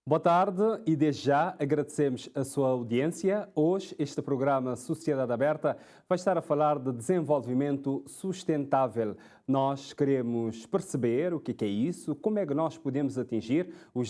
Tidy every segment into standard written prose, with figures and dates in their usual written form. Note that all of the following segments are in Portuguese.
Boa tarde e desde já agradecemos a sua audiência. Hoje este programa Sociedade Aberta vai estar a falar de desenvolvimento sustentável. Nós queremos perceber o que é isso, como é que nós podemos atingir o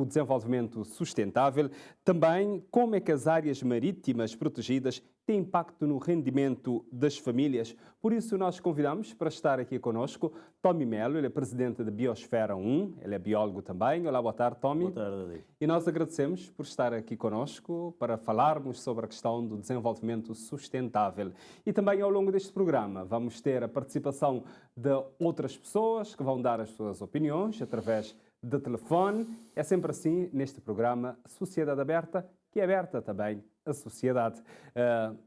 desenvolvimento sustentável, também como é que as áreas marítimas protegidas têm impacto no rendimento das famílias. Por isso nós convidamos para estar aqui conosco Tommy Melo, ele é presidente da Biosfera 1, ele é biólogo também. Olá, boa tarde, Tommy. Boa tarde, Adi. E nós agradecemos por estar aqui conosco para falarmos sobre a questão do desenvolvimento sustentável. E também ao longo deste programa vamos ter a participação de outras pessoas que vão dar as suas opiniões através de telefone. É sempre assim neste programa Sociedade Aberta, que é aberta também à sociedade.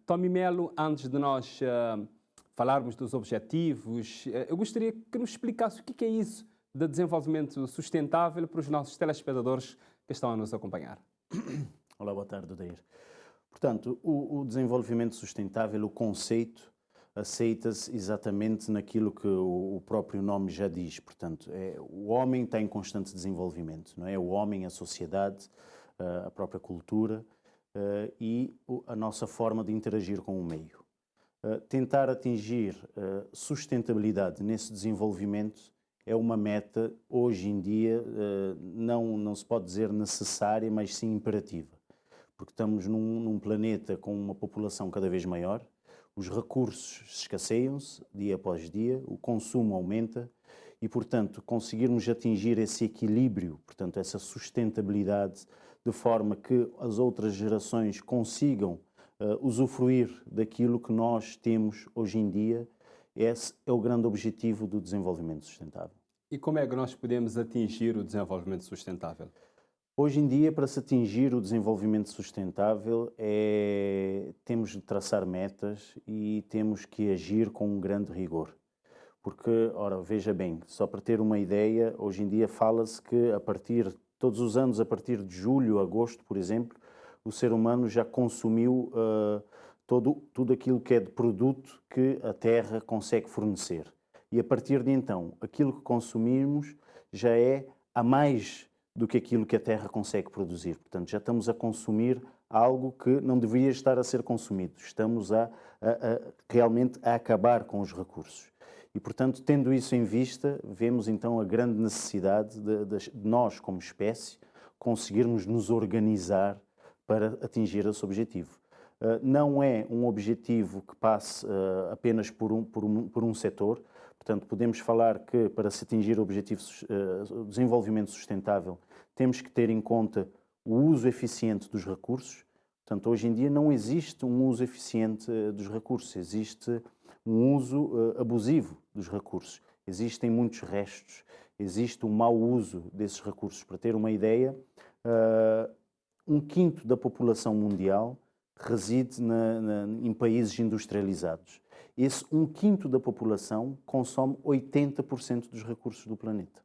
Tommy Melo, antes de nós falarmos dos objetivos, eu gostaria que nos explicasse o que é isso de desenvolvimento sustentável para os nossos telespectadores que estão a nos acompanhar. Olá, boa tarde, Odair. Portanto, o desenvolvimento sustentável, o conceito, aceita-se exatamente naquilo que o próprio nome já diz. Portanto, o homem está em constante desenvolvimento, não é? O homem, a sociedade, a própria cultura e a nossa forma de interagir com o meio. Tentar atingir sustentabilidade nesse desenvolvimento é uma meta, hoje em dia, não se pode dizer necessária, mas sim imperativa. Porque estamos num planeta com uma população cada vez maior, os recursos escasseiam-se dia após dia, o consumo aumenta e, portanto, conseguirmos atingir esse equilíbrio, portanto, essa sustentabilidade, de forma que as outras gerações consigam usufruir daquilo que nós temos hoje em dia, esse é o grande objetivo do desenvolvimento sustentável. E como é que nós podemos atingir o desenvolvimento sustentável? Hoje em dia, para se atingir o desenvolvimento sustentável, temos de traçar metas e temos que agir com um grande rigor. Porque, ora, veja bem, só para ter uma ideia, hoje em dia fala-se que todos os anos, a partir de julho, agosto, por exemplo, o ser humano já consumiu tudo aquilo que é de produto que a Terra consegue fornecer. E a partir de então, aquilo que consumimos já é a mais do que aquilo que a Terra consegue produzir. Portanto, já estamos a consumir algo que não deveria estar a ser consumido. Estamos realmente a acabar com os recursos. E, portanto, tendo isso em vista, vemos então a grande necessidade de nós, como espécie, conseguirmos nos organizar para atingir esse objetivo. Não é um objetivo que passe apenas por um setor. Portanto, podemos falar que para se atingir o objetivo do desenvolvimento sustentável, temos que ter em conta o uso eficiente dos recursos. Portanto, hoje em dia não existe um uso eficiente dos recursos, existe um uso abusivo dos recursos. Existem muitos restos, existe um mau uso desses recursos. Para ter uma ideia, 1/5 da população mundial reside em países industrializados. Esse 1/5 da população consome 80% dos recursos do planeta.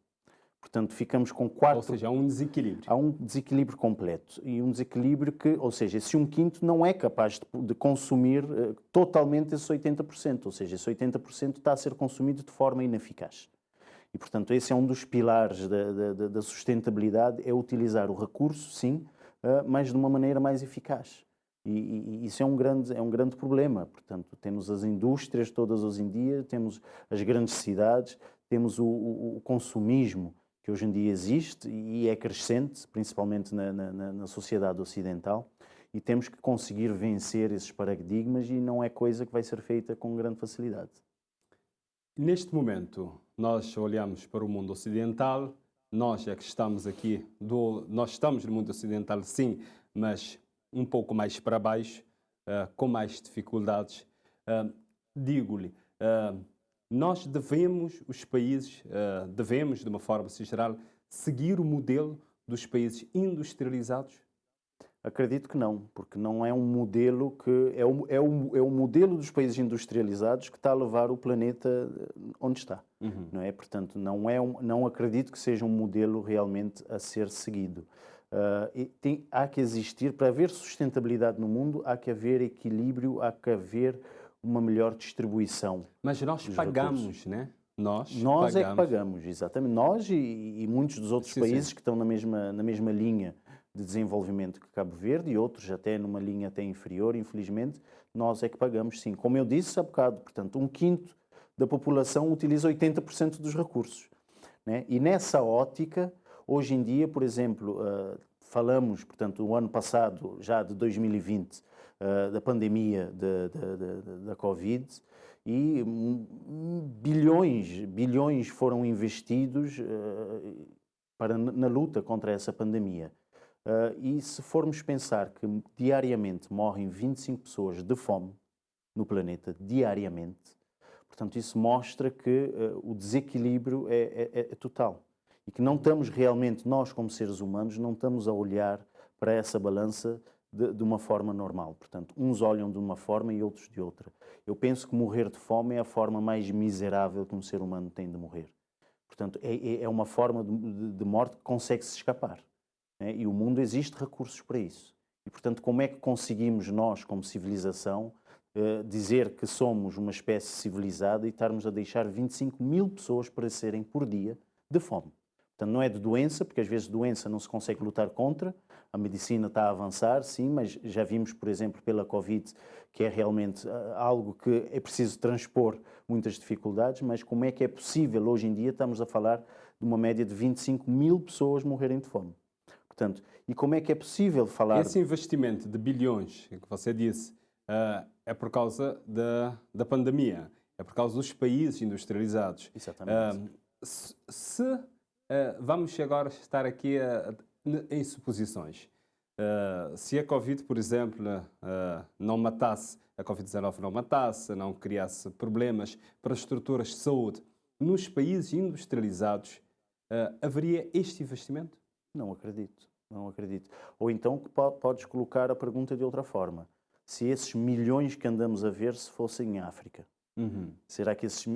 Portanto, ficamos com 4... Ou seja, há um desequilíbrio. Há um desequilíbrio completo. E um desequilíbrio que, ou seja, esse 1/5 não é capaz de consumir totalmente esses 80%. Ou seja, esse 80% está a ser consumido de forma ineficaz. E, portanto, esse é um dos pilares da sustentabilidade, é utilizar o recurso, sim, mas de uma maneira mais eficaz. E isso é um grande problema. Portanto, temos as indústrias todas hoje em dia, temos as grandes cidades, temos o consumismo que hoje em dia existe e é crescente, principalmente na sociedade ocidental, e temos que conseguir vencer esses paradigmas e não é coisa que vai ser feita com grande facilidade. Neste momento, nós olhamos para o mundo ocidental, nós é que estamos aqui, nós estamos no mundo ocidental, sim, mas um pouco mais para baixo, com mais dificuldades. Digo-lhe, nós os países, devemos, de uma forma geral, seguir o modelo dos países industrializados? Acredito que não, porque não é um modelo que... É o modelo dos países industrializados que está a levar o planeta onde está. Não é? Portanto, não acredito que seja um modelo realmente a ser seguido. Há que existir, para haver sustentabilidade no mundo, há que haver equilíbrio, há que haver uma melhor distribuição. Mas nós pagamos, né? Nós é que pagamos, exatamente. Nós e muitos dos outros países que estão na mesma linha de desenvolvimento que Cabo Verde e outros até numa linha até inferior, infelizmente, nós é que pagamos, sim. Como eu disse há bocado, portanto, 1/5 da população utiliza 80% dos recursos, né? E nessa ótica, hoje em dia, por exemplo, falamos, portanto, o ano passado, já de 2020, da pandemia da Covid, e bilhões foram investidos na luta contra essa pandemia. E se formos pensar que diariamente morrem 25 pessoas de fome no planeta, diariamente, portanto, isso mostra que o desequilíbrio é total. E que não estamos realmente, nós como seres humanos, não estamos a olhar para essa balança de uma forma normal. Portanto, uns olham de uma forma e outros de outra. Eu penso que morrer de fome é a forma mais miserável que um ser humano tem de morrer. Portanto, é uma forma de morte que consegue-se escapar, né? E o mundo existe recursos para isso. E, portanto, como é que conseguimos nós, como civilização, dizer que somos uma espécie civilizada e estarmos a deixar 25 mil pessoas perecerem por dia de fome? Portanto, não é de doença, porque às vezes doença não se consegue lutar contra, a medicina está a avançar, sim, mas já vimos, por exemplo, pela Covid, que é realmente algo que é preciso transpor muitas dificuldades, mas como é que é possível, hoje em dia, estamos a falar de uma média de 25 mil pessoas morrerem de fome. Portanto, e como é que é possível falar... Esse investimento de bilhões que você disse é por causa da pandemia, é por causa dos países industrializados. Exatamente. Vamos agora estar aqui em suposições. Se a Covid, por exemplo, não matasse, a Covid-19 não matasse, não criasse problemas para as estruturas de saúde, nos países industrializados, haveria este investimento? Não acredito, não acredito. Ou então podes colocar a pergunta de outra forma. Se esses milhões que andamos a ver se fossem em África? Será que os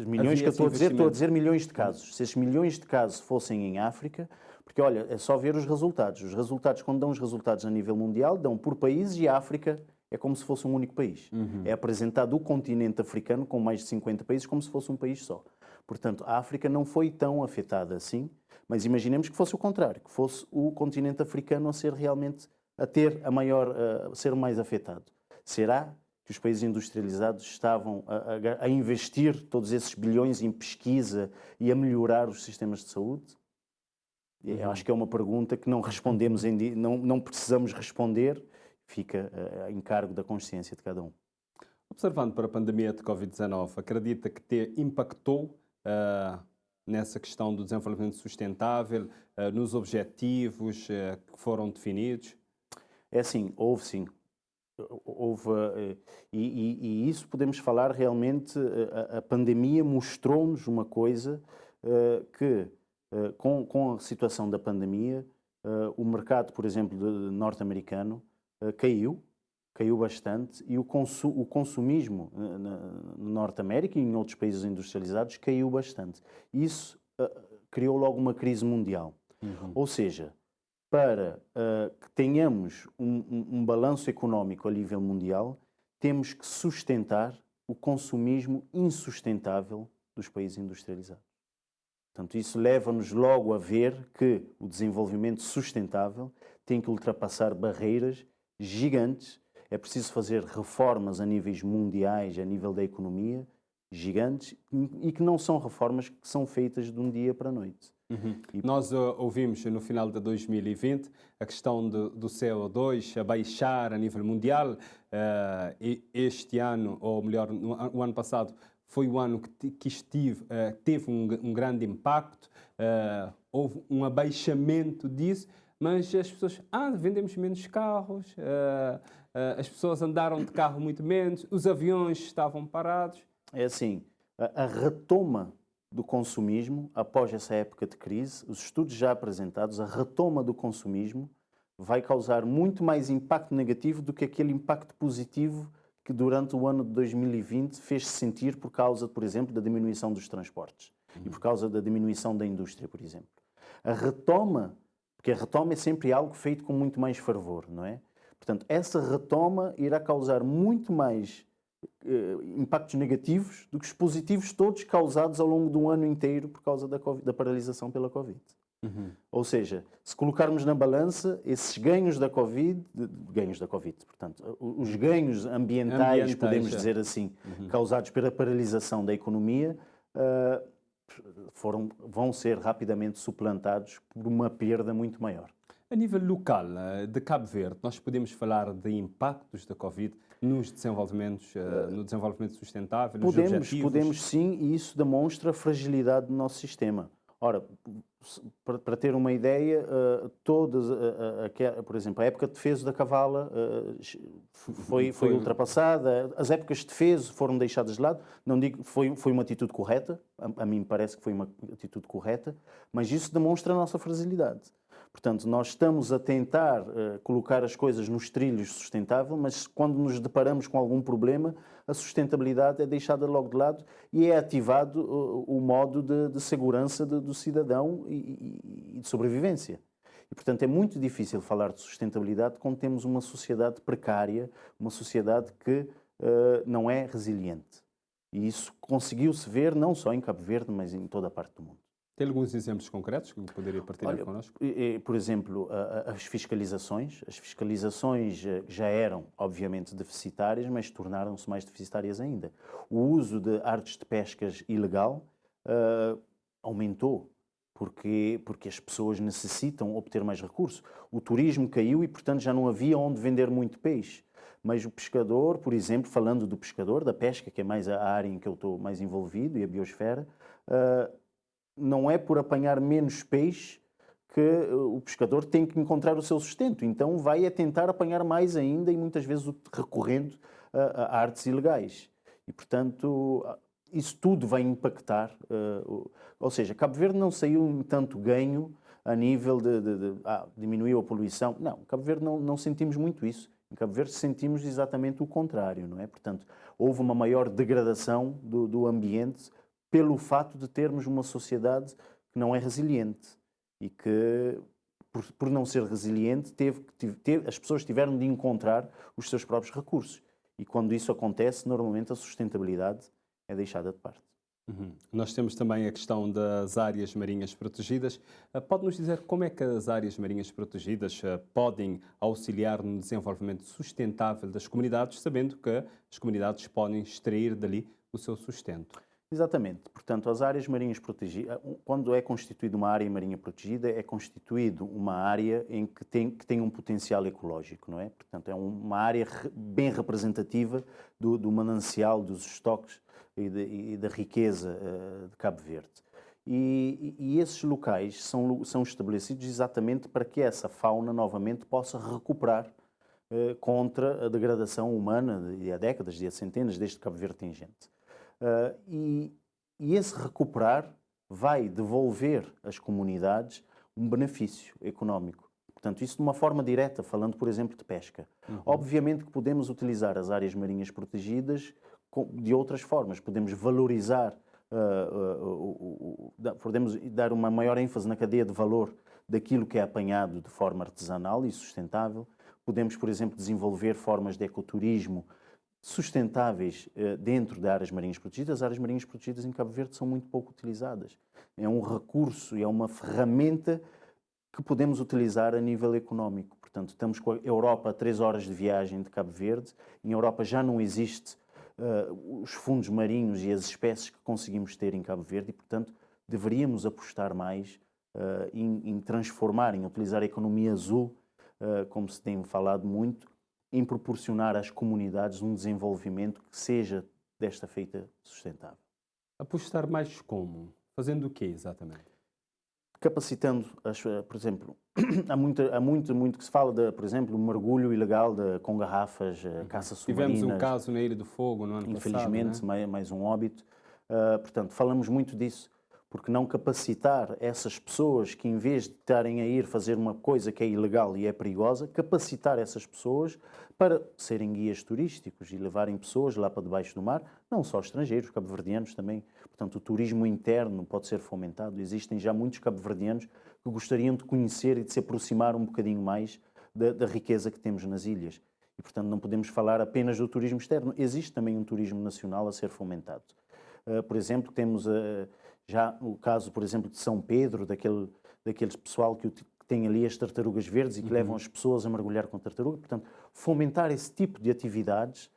milhões que eu estou a dizer milhões de casos. Se esses milhões de casos fossem em África, porque olha, é só ver os resultados. Os resultados, quando dão os resultados a nível mundial, dão por países e a África é como se fosse um único país. É apresentado o continente africano com mais de 50 países como se fosse um país só. Portanto, a África não foi tão afetada assim, mas imaginemos que fosse o contrário, que fosse o continente africano a ser realmente, a ser o mais afetado. Será que os países industrializados estavam a investir todos esses bilhões em pesquisa e a melhorar os sistemas de saúde? Eu acho que é uma pergunta que não respondemos, não precisamos responder, fica a encargo da consciência de cada um. Observando para a pandemia de Covid-19, acredita que impactou nessa questão do desenvolvimento sustentável, nos objetivos que foram definidos? É assim, houve sim. E isso podemos falar realmente, a pandemia mostrou-nos uma coisa que, com a situação da pandemia, o mercado, por exemplo, norte-americano caiu bastante e o consumismo na Norte-América e em outros países industrializados caiu bastante. Isso criou logo uma crise mundial. Ou seja, para que tenhamos um balanço económico a nível mundial, temos que sustentar o consumismo insustentável dos países industrializados. Portanto, isso leva-nos logo a ver que o desenvolvimento sustentável tem que ultrapassar barreiras gigantes. É preciso fazer reformas a níveis mundiais, a nível da economia, gigantes, e que não são reformas que são feitas de um dia para a noite. Nós ouvimos no final de 2020 a questão do CO2 a baixar a nível mundial. Este ano, ou melhor, o ano passado, foi o ano que teve um grande impacto. Houve um abaixamento disso, mas as pessoas, vendemos menos carros, as pessoas andaram de carro muito menos, os aviões estavam parados. É assim, a retoma do consumismo, após essa época de crise, os estudos já apresentados, a retoma do consumismo vai causar muito mais impacto negativo do que aquele impacto positivo que durante o ano de 2020 fez-se sentir por causa, por exemplo, da diminuição dos transportes e por causa da diminuição da indústria, por exemplo. A retoma, porque a retoma é sempre algo feito com muito mais fervor, não é? Portanto, essa retoma irá causar muito mais impactos negativos do que os positivos todos causados ao longo de um ano inteiro por causa da paralisação pela Covid. Ou seja, se colocarmos na balança esses ganhos da Covid, portanto, os ganhos ambientais, podemos dizer assim, causados pela paralisação da economia, vão ser rapidamente suplantados por uma perda muito maior. A nível local de Cabo Verde, nós podemos falar de impactos da Covid nos desenvolvimentos, no desenvolvimento sustentável, nos objetivos? Podemos sim, e isso demonstra a fragilidade do nosso sistema. Ora, para ter uma ideia, por exemplo, a época de defeso da cavala foi ultrapassada, as épocas de defeso foram deixadas de lado. Não digo que foi uma atitude correta, a mim parece que foi uma atitude correta, mas isso demonstra a nossa fragilidade. Portanto, nós estamos a tentar colocar as coisas nos trilhos sustentável, mas quando nos deparamos com algum problema, a sustentabilidade é deixada logo de lado e é ativado o modo de segurança do cidadão e de sobrevivência. E, portanto, é muito difícil falar de sustentabilidade quando temos uma sociedade precária, uma sociedade que não é resiliente. E isso conseguiu-se ver não só em Cabo Verde, mas em toda a parte do mundo. Tem alguns exemplos concretos que poderia partilhar connosco? Por exemplo, as fiscalizações. As fiscalizações já eram, obviamente, deficitárias, mas tornaram-se mais deficitárias ainda. O uso de artes de pescas ilegal aumentou, porque as pessoas necessitam obter mais recursos. O turismo caiu e, portanto, já não havia onde vender muito peixe. Mas o pescador, por exemplo, falando do pescador, da pesca, que é mais a área em que eu estou mais envolvido, e a biosfera, não é por apanhar menos peixe que o pescador tem que encontrar o seu sustento. Então vai tentar apanhar mais ainda e muitas vezes recorrendo a artes ilegais. E, portanto, isso tudo vai impactar. Ou seja, Cabo Verde não saiu em tanto ganho a nível diminuiu a poluição. Não, Cabo Verde não sentimos muito isso. Em Cabo Verde sentimos exatamente o contrário, não é? Portanto, houve uma maior degradação do ambiente pelo fato de termos uma sociedade que não é resiliente e que, por não ser resiliente, as pessoas tiveram de encontrar os seus próprios recursos. E quando isso acontece, normalmente a sustentabilidade é deixada de parte. Nós temos também a questão das áreas marinhas protegidas. Pode-nos dizer como é que as áreas marinhas protegidas podem auxiliar no desenvolvimento sustentável das comunidades, sabendo que as comunidades podem extrair dali o seu sustento? Exatamente. Portanto, as áreas marinhas protegidas, quando é constituída uma área marinha protegida, é constituído uma área que tem um potencial ecológico, não é? Portanto, é uma área bem representativa do manancial, dos estoques e da riqueza de Cabo Verde. E esses locais são estabelecidos exatamente para que essa fauna novamente possa recuperar contra a degradação humana de há décadas, de há centenas, desde que Cabo Verde tem gente. E esse recuperar vai devolver às comunidades um benefício económico. Portanto, isso de uma forma direta, falando, por exemplo, de pesca. Obviamente que podemos utilizar as áreas marinhas protegidas de outras formas. Podemos valorizar, podemos dar uma maior ênfase na cadeia de valor daquilo que é apanhado de forma artesanal e sustentável. Podemos, por exemplo, desenvolver formas de ecoturismo sustentáveis dentro de áreas marinhas protegidas. As áreas marinhas protegidas em Cabo Verde são muito pouco utilizadas. É um recurso e é uma ferramenta que podemos utilizar a nível económico. Portanto, estamos com a Europa a 3 horas de viagem de Cabo Verde. Em Europa já não existe os fundos marinhos e as espécies que conseguimos ter em Cabo Verde e, portanto, deveríamos apostar mais em transformar, em utilizar a economia azul, como se tem falado muito, em proporcionar às comunidades um desenvolvimento que seja desta feita sustentável. Apostar mais como? Fazendo o quê, exatamente? Capacitando, por exemplo, há muito que se fala, por exemplo, do mergulho ilegal com garrafas, caça submarina. Tivemos um caso na Ilha do Fogo no ano infelizmente, passado, né? mais um óbito. Portanto, falamos muito disso. Porque não capacitar essas pessoas que, em vez de estarem a ir fazer uma coisa que é ilegal e é perigosa, capacitar essas pessoas para serem guias turísticos e levarem pessoas lá para debaixo do mar, não só estrangeiros, cabo-verdianos também. Portanto, o turismo interno pode ser fomentado. Existem já muitos cabo-verdianos que gostariam de conhecer e de se aproximar um bocadinho mais da riqueza que temos nas ilhas. E, portanto, não podemos falar apenas do turismo externo. Existe também um turismo nacional a ser fomentado. Por exemplo, temos já o caso, por exemplo, de São Pedro, daqueles pessoal que tem ali as tartarugas verdes e que levam as pessoas a mergulhar com tartaruga. Portanto, fomentar esse tipo de atividades,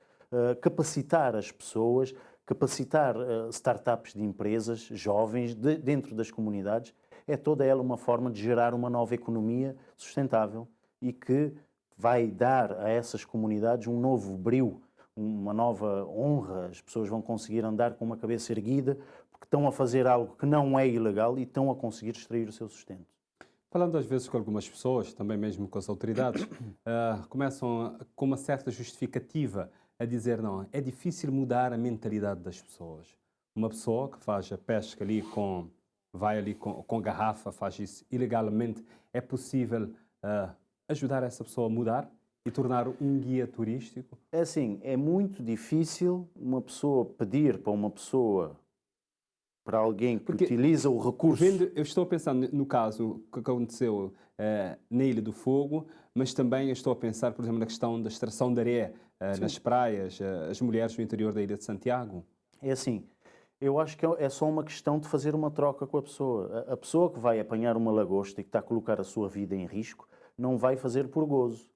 capacitar as pessoas, capacitar startups de empresas jovens dentro das comunidades, é toda ela uma forma de gerar uma nova economia sustentável e que vai dar a essas comunidades um novo brio, uma nova honra. As pessoas vão conseguir andar com uma cabeça erguida porque estão a fazer algo que não é ilegal e estão a conseguir extrair o seu sustento. Falando às vezes com algumas pessoas, também mesmo com as autoridades, começam com uma certa justificativa a dizer não, é difícil mudar a mentalidade das pessoas. Uma pessoa que faz a pesca ali vai ali com garrafa, faz isso ilegalmente, é possível ajudar essa pessoa a mudar e tornar um guia turístico? É assim, é muito difícil uma pessoa pedir para alguém que utiliza o recurso... Eu estou pensando no caso que aconteceu na Ilha do Fogo, mas também estou a pensar, por exemplo, na questão da extração de areia nas praias, as mulheres do interior da Ilha de Santiago. É assim, eu acho que é só uma questão de fazer uma troca com a pessoa. A pessoa que vai apanhar uma lagosta e que está a colocar a sua vida em risco, não vai fazer por gozo.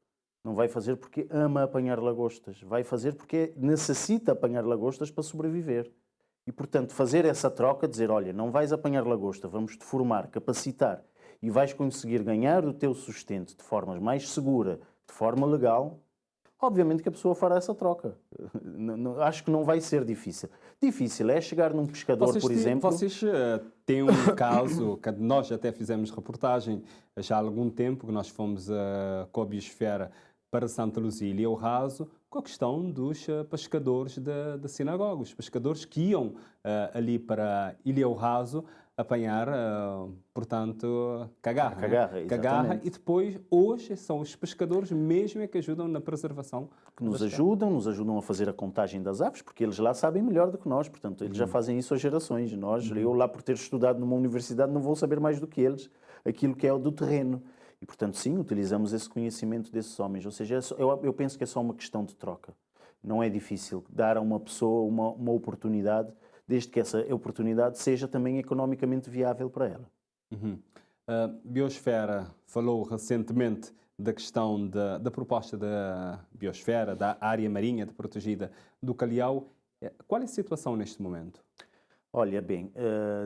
Não vai fazer porque ama apanhar lagostas. Vai fazer porque necessita apanhar lagostas para sobreviver. E, portanto, fazer essa troca, dizer, olha, não vais apanhar lagosta, vamos-te formar, capacitar e vais conseguir ganhar o teu sustento de forma mais segura, de forma legal, obviamente que a pessoa fará essa troca. Acho que não vai ser difícil. Difícil é chegar num pescador, por exemplo... Vocês têm um caso, que nós até fizemos reportagem já há algum tempo, que nós fomos com a Biosfera para Santa Luzia e Ilhéu Raso, com a questão dos pescadores da sinagoga. Os pescadores que iam ali para Ilhéu Raso apanhar, portanto, cagarra. E depois, hoje, são os pescadores mesmo que ajudam na preservação. Que nos ajudam a fazer a contagem das aves, porque eles lá sabem melhor do que nós. Portanto, eles já fazem isso há gerações. Eu lá por ter estudado numa universidade, não vou saber mais do que eles aquilo que é o do terreno. E, portanto, sim, utilizamos esse conhecimento desses homens. Ou seja, eu penso que é só uma questão de troca. Não é difícil dar a uma pessoa uma oportunidade, desde que essa oportunidade seja também economicamente viável para ela. A Biosfera falou recentemente da questão da proposta da Biosfera, da área marinha protegida do Calhau. Qual é a situação neste momento? Olha, bem,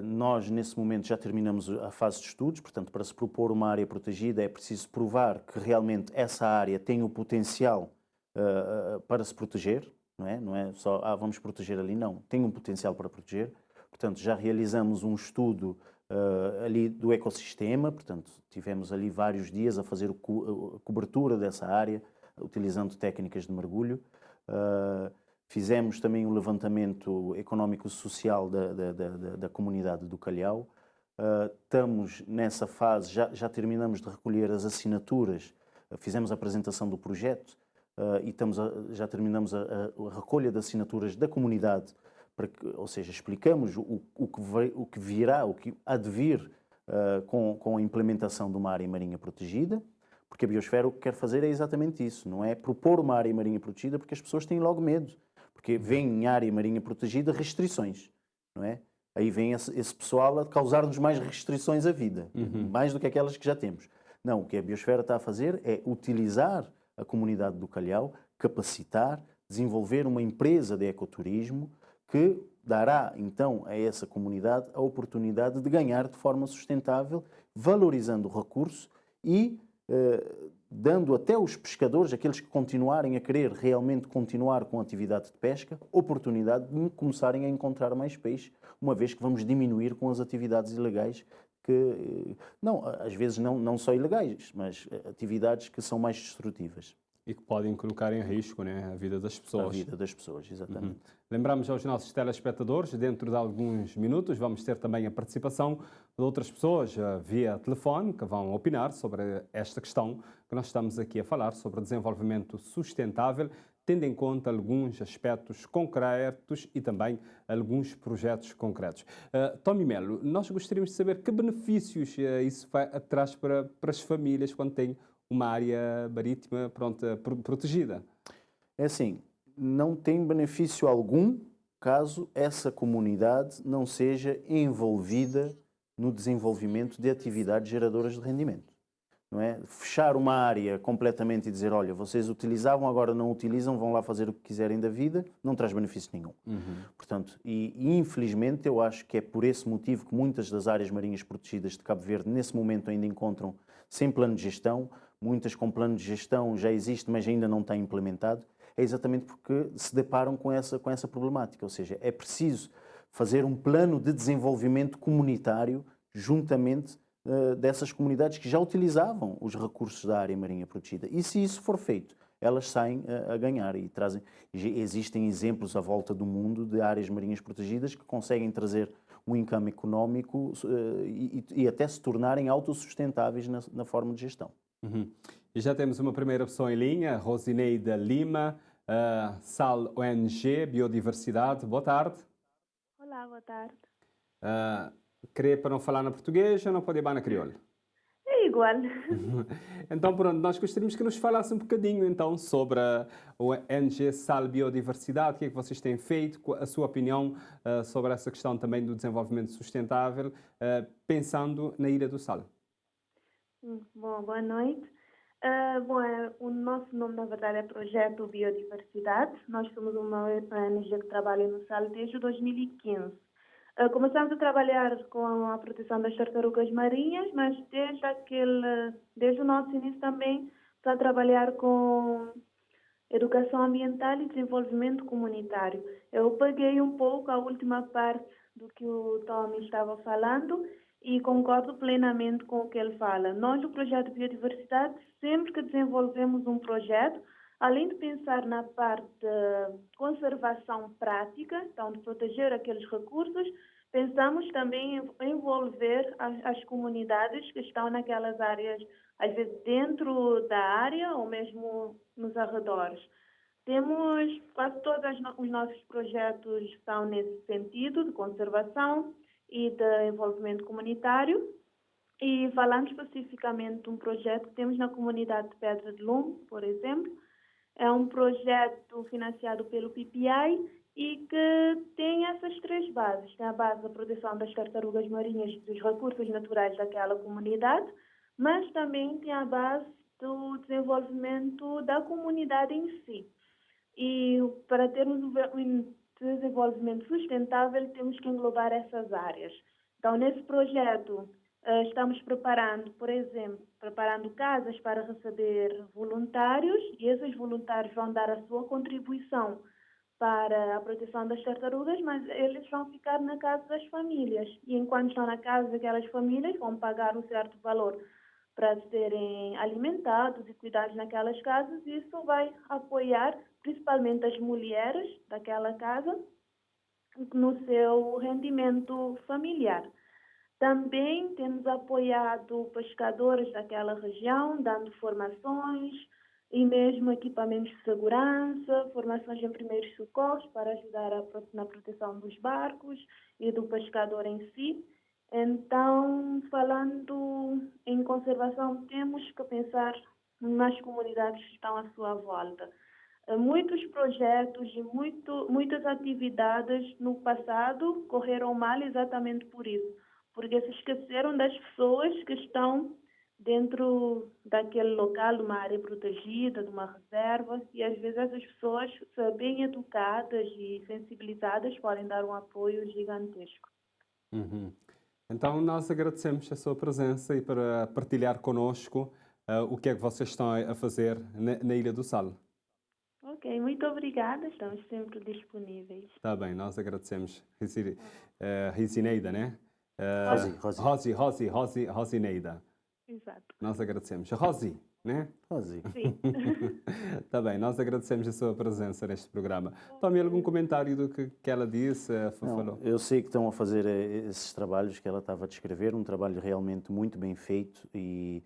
nós nesse momento já terminamos a fase de estudos, portanto, para se propor uma área protegida é preciso provar que realmente essa área tem o potencial para se proteger, não é só, vamos proteger ali, não, tem um potencial para proteger. Portanto, já realizamos um estudo ali do ecossistema, portanto, tivemos ali vários dias a fazer a cobertura dessa área, utilizando técnicas de mergulho. Fizemos também um levantamento económico-social da comunidade do Calhau. Estamos nessa fase, já terminamos de recolher as assinaturas, fizemos a apresentação do projeto e já terminamos a recolha de assinaturas da comunidade, ou seja, explicamos o que virá, o que há de vir com a implementação de uma área marinha protegida, porque a Biosfera o que quer fazer é exatamente isso, não é propor uma área marinha protegida porque as pessoas têm logo medo. Porque vem em área marinha protegida restrições, não é? Aí vem esse pessoal a causar-nos mais restrições à vida, mais do que aquelas que já temos. Não, o que a Biosfera está a fazer é utilizar a comunidade do Calhau, capacitar, desenvolver uma empresa de ecoturismo que dará, então, a essa comunidade a oportunidade de ganhar de forma sustentável, valorizando o recurso e dando até os pescadores, aqueles que continuarem a querer realmente continuar com a atividade de pesca, oportunidade de começarem a encontrar mais peixe, uma vez que vamos diminuir com as atividades ilegais, que não, às vezes não só ilegais, mas atividades que são mais destrutivas. E que podem colocar em risco, né, a vida das pessoas. A vida das pessoas, exatamente. Lembramos aos nossos telespectadores, dentro de alguns minutos vamos ter também a participação de outras pessoas via telefone que vão opinar sobre esta questão que nós estamos aqui a falar, sobre desenvolvimento sustentável, tendo em conta alguns aspectos concretos e também alguns projetos concretos. Tommy Melo, nós gostaríamos de saber que benefícios isso traz para as famílias quando tem uma área marítima protegida. É assim, não tem benefício algum caso essa comunidade não seja envolvida no desenvolvimento de atividades geradoras de rendimento. Não é? Fechar uma área completamente e dizer, olha, vocês utilizavam, agora não utilizam, vão lá fazer o que quiserem da vida, não traz benefício nenhum. Portanto, e infelizmente eu acho que é por esse motivo que muitas das áreas marinhas protegidas de Cabo Verde nesse momento ainda encontram sem plano de gestão, muitas com plano de gestão já existe, mas ainda não está implementado, é exatamente porque se deparam com essa problemática, ou seja, é preciso fazer um plano de desenvolvimento comunitário juntamente dessas comunidades que já utilizavam os recursos da área marinha protegida. E se isso for feito, elas saem a ganhar e trazem. Existem exemplos à volta do mundo de áreas marinhas protegidas que conseguem trazer um income económico e até se tornarem autossustentáveis na forma de gestão. E já temos uma primeira pessoa em linha, Rosineida Lima, SAL ONG Biodiversidade. Boa tarde. Olá, boa tarde. Queria para não falar na português ou não pode ir na crioula? É igual. Então, pronto, nós gostaríamos que nos falasse um bocadinho então sobre a ONG SAL Biodiversidade, o que é que vocês têm feito, a sua opinião sobre essa questão também do desenvolvimento sustentável, pensando na Ilha do Sal. Bom, boa noite. O nosso nome, na verdade, é Projeto Biodiversidade. Nós somos uma ONG que trabalha no SAL desde 2015. Começamos a trabalhar com a proteção das tartarugas marinhas, mas desde o nosso início também está a trabalhar com educação ambiental e desenvolvimento comunitário. Eu peguei um pouco a última parte do que o Tommy estava falando e concordo plenamente com o que ele fala. Nós, do Projeto Biodiversidade, sempre que desenvolvemos um projeto, além de pensar na parte de conservação prática, então de proteger aqueles recursos, pensamos também em envolver as comunidades que estão naquelas áreas, às vezes dentro da área ou mesmo nos arredores. Quase todos os nossos projetos estão nesse sentido, de conservação e de envolvimento comunitário. E falando especificamente de um projeto que temos na comunidade de Pedra de Lume, por exemplo, é um projeto financiado pelo PPI e que tem essas três bases. Tem a base da proteção das tartarugas marinhas e dos recursos naturais daquela comunidade, mas também tem a base do desenvolvimento da comunidade em si. E para termos um desenvolvimento sustentável, temos que englobar essas áreas. Então, nesse projeto, estamos preparando, por exemplo, casas para receber voluntários e esses voluntários vão dar a sua contribuição para a proteção das tartarugas, mas eles vão ficar na casa das famílias. E enquanto estão na casa daquelas famílias, vão pagar um certo valor para serem alimentados e cuidados naquelas casas, e isso vai apoiar principalmente as mulheres daquela casa no seu rendimento familiar. Também temos apoiado pescadores daquela região, dando formações e mesmo equipamentos de segurança, formações em primeiros socorros para ajudar na proteção dos barcos e do pescador em si. Então, falando em conservação, temos que pensar nas comunidades que estão à sua volta. Muitos projetos e muitas atividades no passado correram mal exatamente por isso, porque se esqueceram das pessoas que estão dentro daquele local, de uma área protegida, de uma reserva, e às vezes essas pessoas, se bem educadas e sensibilizadas, podem dar um apoio gigantesco. Então, nós agradecemos a sua presença e para partilhar connosco o que é que vocês estão a fazer na Ilha do Sal. Ok, muito obrigada, estamos sempre disponíveis. Está bem, nós agradecemos. Rosineida, né? Rosineida. Exato. Nós agradecemos. Rosi, né? Rosi. Sim. Está bem, nós agradecemos a sua presença neste programa. Tome algum comentário do que ela disse, falou? Eu sei que estão a fazer esses trabalhos que ela estava a descrever, um trabalho realmente muito bem feito e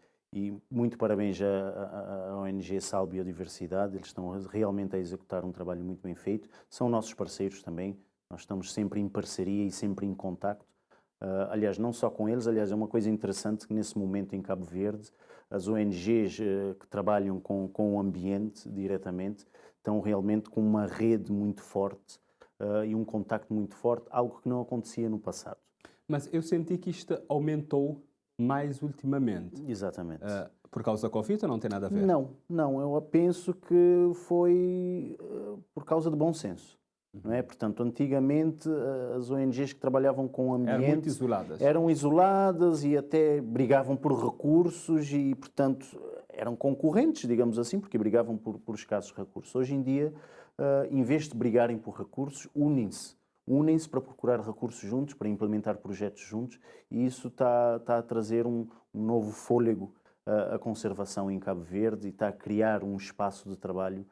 muito parabéns à ONG SAL Biodiversidade, eles estão realmente a executar um trabalho muito bem feito, são nossos parceiros também, nós estamos sempre em parceria e sempre em contacto Aliás, não só com eles, aliás, é uma coisa interessante que nesse momento em Cabo Verde, as ONGs que trabalham com o ambiente diretamente estão realmente com uma rede muito forte e um contacto muito forte, algo que não acontecia no passado. Mas eu senti que isto aumentou mais ultimamente. Exatamente. Por causa da Covid ou não tem nada a ver? Não, eu penso que foi por causa de bom senso. Não é? Portanto, antigamente as ONGs que trabalhavam com o ambiente Eram muito isoladas. Eram isoladas e até brigavam por recursos e, portanto, eram concorrentes, digamos assim, porque brigavam por escassos recursos. Hoje em dia, em vez de brigarem por recursos, unem-se. Unem-se para procurar recursos juntos, para implementar projetos juntos, e isso está a trazer um novo fôlego à conservação em Cabo Verde e está a criar um espaço de trabalho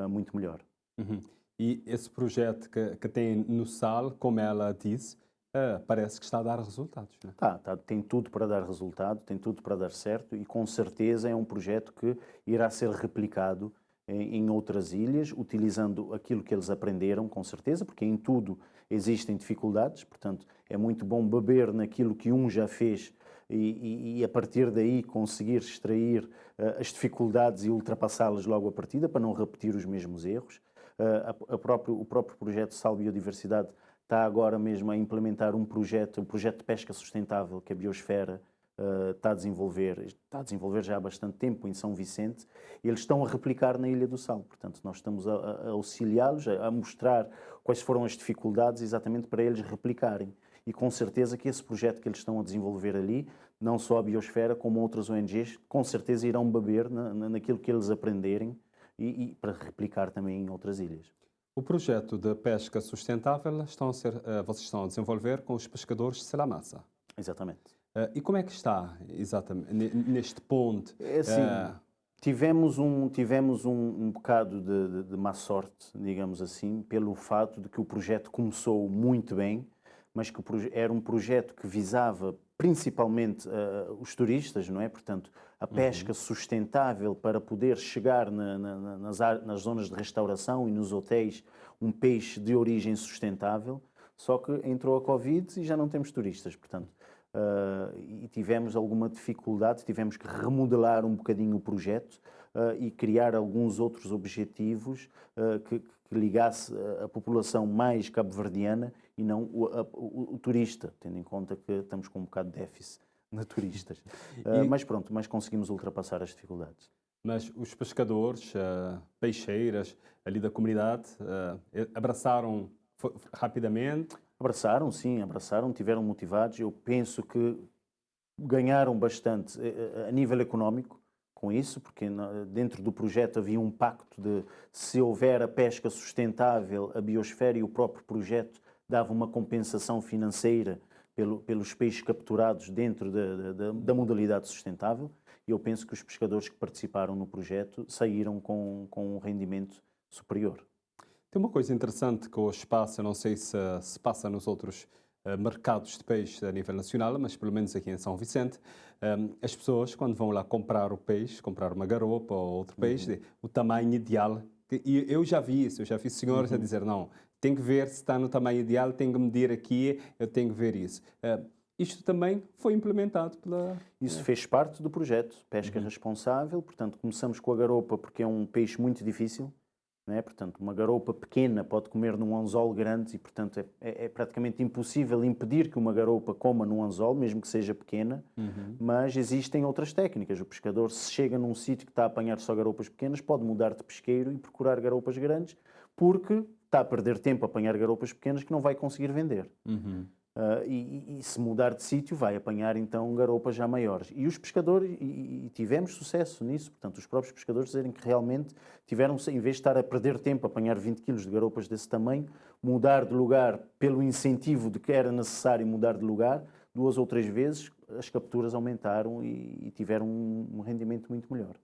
muito melhor. Uhum. E esse projeto que tem no SAL, como ela disse, parece que está a dar resultados. Não é? Tem tudo para dar resultado, tem tudo para dar certo e com certeza é um projeto que irá ser replicado em outras ilhas, utilizando aquilo que eles aprenderam, com certeza, porque em tudo existem dificuldades, portanto é muito bom beber naquilo que um já fez e a partir daí conseguir extrair as dificuldades e ultrapassá-las logo à partida para não repetir os mesmos erros. O próprio projeto Sal Biodiversidade está agora mesmo a implementar um projeto de pesca sustentável que a Biosfera está a desenvolver já há bastante tempo em São Vicente, e eles estão a replicar na Ilha do Sal. Portanto, nós estamos a auxiliá-los, a mostrar quais foram as dificuldades exatamente para eles replicarem. E com certeza que esse projeto que eles estão a desenvolver ali, não só a Biosfera, como outras ONGs, com certeza irão beber naquilo que eles aprenderem e para replicar também em outras ilhas. O projeto de pesca sustentável vocês estão a desenvolver com os pescadores de Selamassa. Exatamente. E como é que está exatamente neste ponto? É assim, tivemos um bocado de má sorte, digamos assim, pelo fato de que o projeto começou muito bem, mas que era um projeto que visava principalmente os turistas, não é? Portanto, a pesca sustentável para poder chegar nas zonas de restauração e nos hotéis um peixe de origem sustentável, só que entrou a Covid e já não temos turistas, portanto, e tivemos alguma dificuldade, tivemos que remodelar um bocadinho o projeto e criar alguns outros objetivos que ligasse a população mais cabo-verdiana e não o turista, tendo em conta que estamos com um bocado de déficit de turistas. Mas conseguimos ultrapassar as dificuldades. Mas os pescadores, peixeiras ali da comunidade, abraçaram rapidamente? Abraçaram, sim, tiveram motivados. Eu penso que ganharam bastante a nível económico com isso, porque dentro do projeto havia um pacto de se houver a pesca sustentável, a biosfera e o próprio projeto dava uma compensação financeira pelos peixes capturados dentro da modalidade sustentável. E eu penso que os pescadores que participaram no projeto saíram com um rendimento superior. Tem uma coisa interessante que hoje passa, não sei se passa nos outros mercados de peixe a nível nacional, mas pelo menos aqui em São Vicente, as pessoas quando vão lá comprar o peixe, comprar uma garopa ou outro peixe, o tamanho ideal, e eu já vi isso, senhores a dizer, não, tem que ver se está no tamanho ideal, tem que medir aqui, eu tenho que ver isso. Isto também foi implementado pela... Isso fez parte do projeto Pesca Responsável, portanto começamos com a garopa porque é um peixe muito difícil, não é? Portanto, uma garopa pequena pode comer num anzol grande e, portanto, é praticamente impossível impedir que uma garopa coma num anzol, mesmo que seja pequena, mas existem outras técnicas. O pescador, se chega num sítio que está a apanhar só garopas pequenas, pode mudar de pesqueiro e procurar garopas grandes, porque está a perder tempo a apanhar garopas pequenas que não vai conseguir vender. E se mudar de sítio vai apanhar então garopas já maiores. E os pescadores, e tivemos sucesso nisso, portanto os próprios pescadores dizerem que realmente tiveram, em vez de estar a perder tempo a apanhar 20 quilos de garopas desse tamanho, mudar de lugar pelo incentivo de que era necessário mudar de lugar, 2 ou 3 vezes as capturas aumentaram e tiveram um rendimento muito melhor.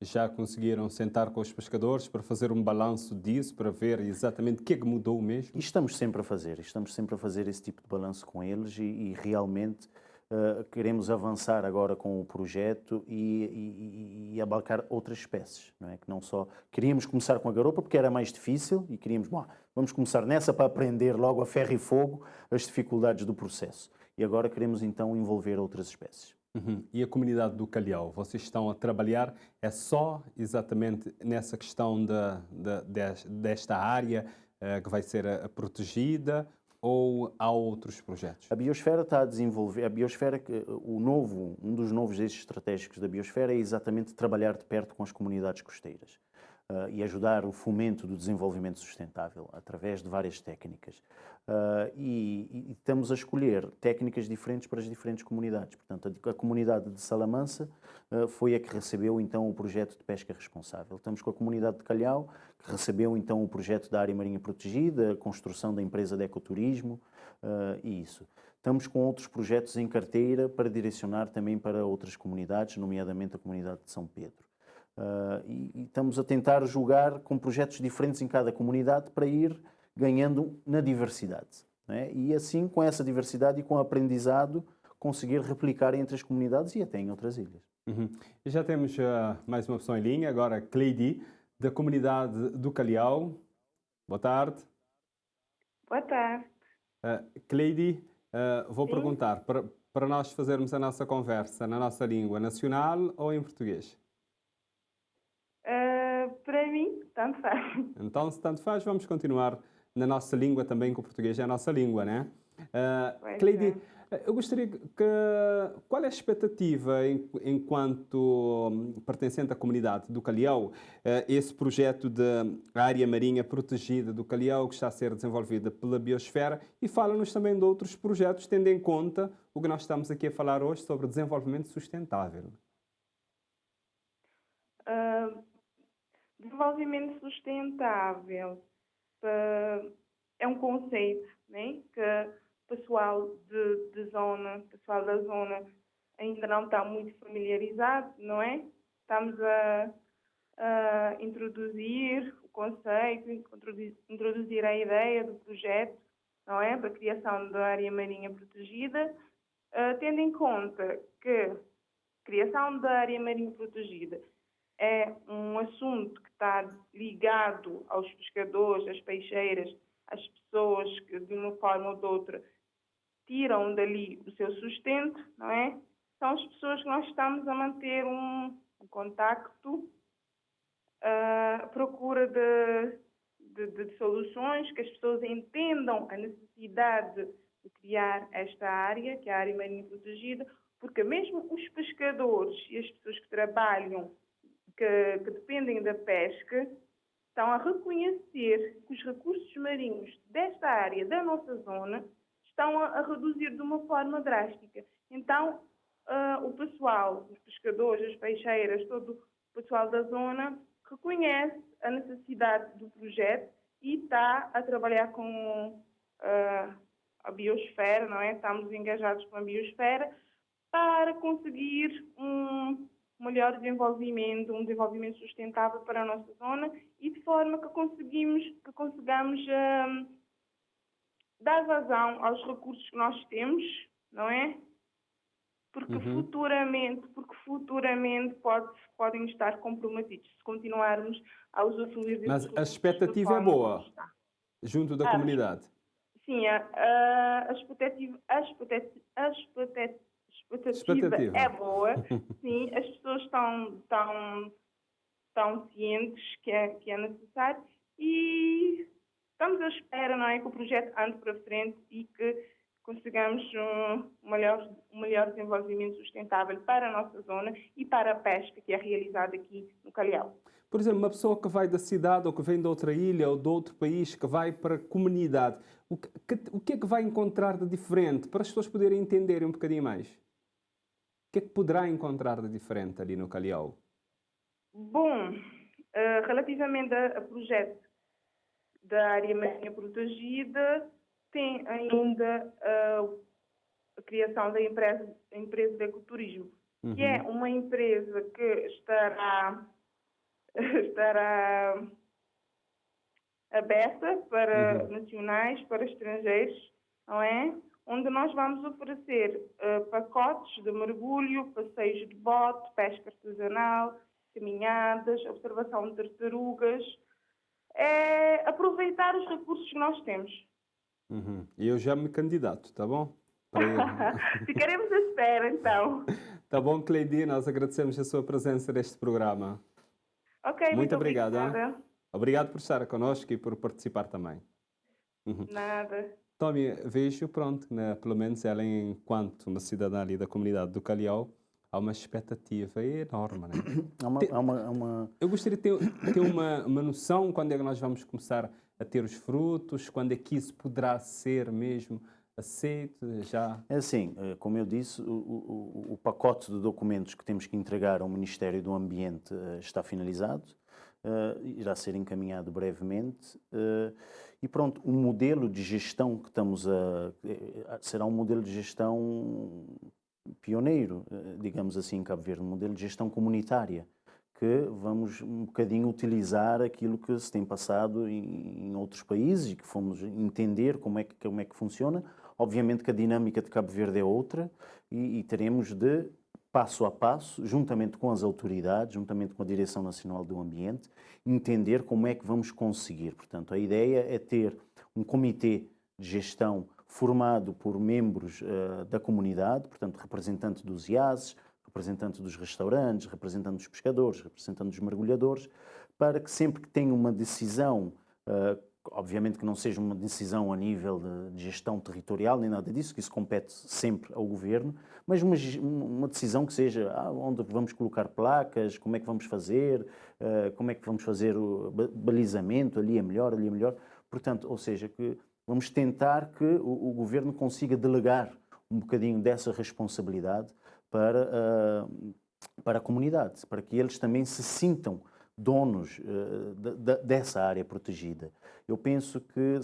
Já conseguiram sentar com os pescadores para fazer um balanço disso, para ver exatamente o que é que mudou mesmo? E estamos sempre a fazer esse tipo de balanço com eles e realmente queremos avançar agora com o projeto e abarcar outras espécies, não é? Que não só queríamos começar com a garopa porque era mais difícil e queríamos, vamos começar nessa para aprender logo a ferro e fogo as dificuldades do processo. e agora queremos então envolver outras espécies. Uhum. E a comunidade do Calhau, vocês estão a trabalhar só exatamente nessa questão desta área que vai ser protegida ou há outros projetos? A biosfera está a desenvolver, a biosfera, um dos novos eixos estratégicos da biosfera é exatamente trabalhar de perto com as comunidades costeiras e ajudar o fomento do desenvolvimento sustentável através de várias técnicas. E estamos a escolher técnicas diferentes para as diferentes comunidades. Portanto, a comunidade de Salamança foi a que recebeu então o projeto de pesca responsável. Estamos com a comunidade de Calhau, que recebeu então o projeto da área marinha protegida, a construção da empresa de ecoturismo e isso. Estamos com outros projetos em carteira para direcionar também para outras comunidades, nomeadamente a comunidade de São Pedro. E estamos a tentar jogar com projetos diferentes em cada comunidade para ir ganhando na diversidade, não é? E assim, com essa diversidade e com o aprendizado, conseguir replicar entre as comunidades e até em outras ilhas. Uhum. E já temos mais uma pessoa em linha, agora Cleide, da comunidade do Calhau. Boa tarde. Boa tarde. Cleide, vou Sim. perguntar, para nós fazermos a nossa conversa na nossa língua nacional ou em português? Para mim, tanto faz. Então, se tanto faz, vamos continuar na nossa língua também, que o português é a nossa língua, né? Pois Cleide, é. eu gostaria que... Qual é a expectativa, enquanto pertencente à comunidade do Calhau, esse projeto da área marinha protegida do Calhau, que está a ser desenvolvida pela Biosfera, e fala-nos também de outros projetos, tendo em conta o que nós estamos aqui a falar hoje sobre desenvolvimento sustentável. Desenvolvimento sustentável é um conceito, né, que o pessoal pessoal da zona ainda não está muito familiarizado, não é? Estamos a introduzir o conceito, introduzir a ideia do projeto, não é? Da criação da área marinha protegida, tendo em conta que a criação da área marinha protegida é um assunto que está ligado aos pescadores, às peixeiras, às pessoas que, de uma forma ou de outra, tiram dali o seu sustento, não é? São as pessoas que nós estamos a manter um contacto, à procura de soluções, que as pessoas entendam a necessidade de criar esta área, que é a área marinha protegida, porque mesmo os pescadores e as pessoas que trabalham que dependem da pesca, estão a reconhecer que os recursos marinhos desta área, da nossa zona, estão a reduzir de uma forma drástica. Então, o pessoal, os pescadores, as peixeiras, todo o pessoal da zona, reconhece a necessidade do projeto e está a trabalhar com a biosfera, não é? Estamos engajados com a biosfera para conseguir um melhor desenvolvimento, um desenvolvimento sustentável para a nossa zona e de forma que consigamos dar vazão aos recursos que nós temos, não é? Porque futuramente podem estar comprometidos se continuarmos a usufruir desses Mas a recursos expectativa é boa, junto da comunidade. Sim, a expectativa é boa. Sim, as pessoas estão cientes que é necessário e estamos à espera, não é, que o projeto ande para frente e que consigamos um melhor desenvolvimento sustentável para a nossa zona e para a pesca que é realizada aqui no Calhau. Por exemplo, uma pessoa que vai da cidade ou que vem de outra ilha ou de outro país, que vai para a comunidade, o que é que vai encontrar de diferente para as pessoas poderem entender um bocadinho mais? O que é que poderá encontrar de diferente ali no Calhau? Bom, relativamente ao projeto da área marinha protegida, tem ainda a criação da empresa de ecoturismo, que é uma empresa que estará aberta para nacionais, para estrangeiros, não é? Onde nós vamos oferecer pacotes de mergulho, passeios de bote, pesca artesanal, caminhadas, observação de tartarugas, aproveitar os recursos que nós temos. E eu já me candidato, tá bom? para ir. Ficaremos à espera, então. Tá bom, Cleidi, nós agradecemos a sua presença neste programa. Ok, muito obrigado. obrigada. Obrigado por estar connosco e por participar também. Nada. Tommy, vejo, pronto, né, pelo menos ela, enquanto uma cidadã ali da comunidade do Calhau, há uma expectativa enorme, né? Eu gostaria de ter uma noção quando é que nós vamos começar a ter os frutos, quando é que isso poderá ser mesmo aceito já? É assim, como eu disse, o pacote de documentos que temos que entregar ao Ministério do Ambiente está finalizado, irá ser encaminhado brevemente e pronto, o modelo de gestão que estamos será um modelo de gestão pioneiro, digamos assim, em Cabo Verde, um modelo de gestão comunitária, que vamos um bocadinho utilizar aquilo que se tem passado em outros países e que fomos entender como é que funciona. Obviamente que a dinâmica de Cabo Verde é outra e teremos de, passo a passo, juntamente com as autoridades, juntamente com a Direção Nacional do Ambiente, entender como é que vamos conseguir. Portanto, a ideia é ter um comitê de gestão formado por membros da comunidade, portanto, representantes dos IASs, representantes dos restaurantes, representantes dos pescadores, representantes dos mergulhadores, para que sempre que tenha uma decisão, obviamente que não seja uma decisão a nível de gestão territorial, nem nada disso, que isso compete sempre ao governo, mas uma decisão que seja onde vamos colocar placas, como é que vamos fazer, como é que vamos fazer o balizamento, ali é melhor, ali é melhor. Portanto, ou seja, que vamos tentar que o governo consiga delegar um bocadinho dessa responsabilidade para a comunidade, para que eles também se sintam donos dessa área protegida. Eu penso que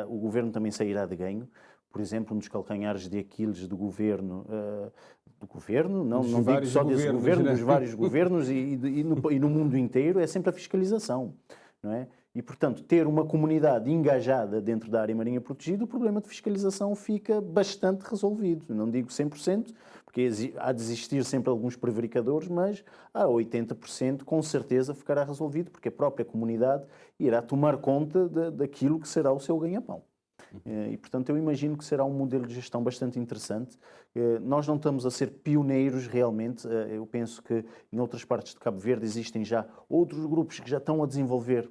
o governo também sairá de ganho. Por exemplo, um dos calcanhares de Aquiles do governo, não digo só desse governo, né? dos vários governos e no mundo inteiro, é sempre a fiscalização, não é? E, portanto, ter uma comunidade engajada dentro da área marinha protegida, o problema de fiscalização fica bastante resolvido. Não digo 100%, porque há de existir sempre alguns prevaricadores, mas a 80% com certeza ficará resolvido, porque a própria comunidade irá tomar conta daquilo que será o seu ganha-pão. E, portanto, eu imagino que será um modelo de gestão bastante interessante. Nós não estamos a ser pioneiros realmente. Eu penso que em outras partes de Cabo Verde existem já outros grupos que já estão a desenvolver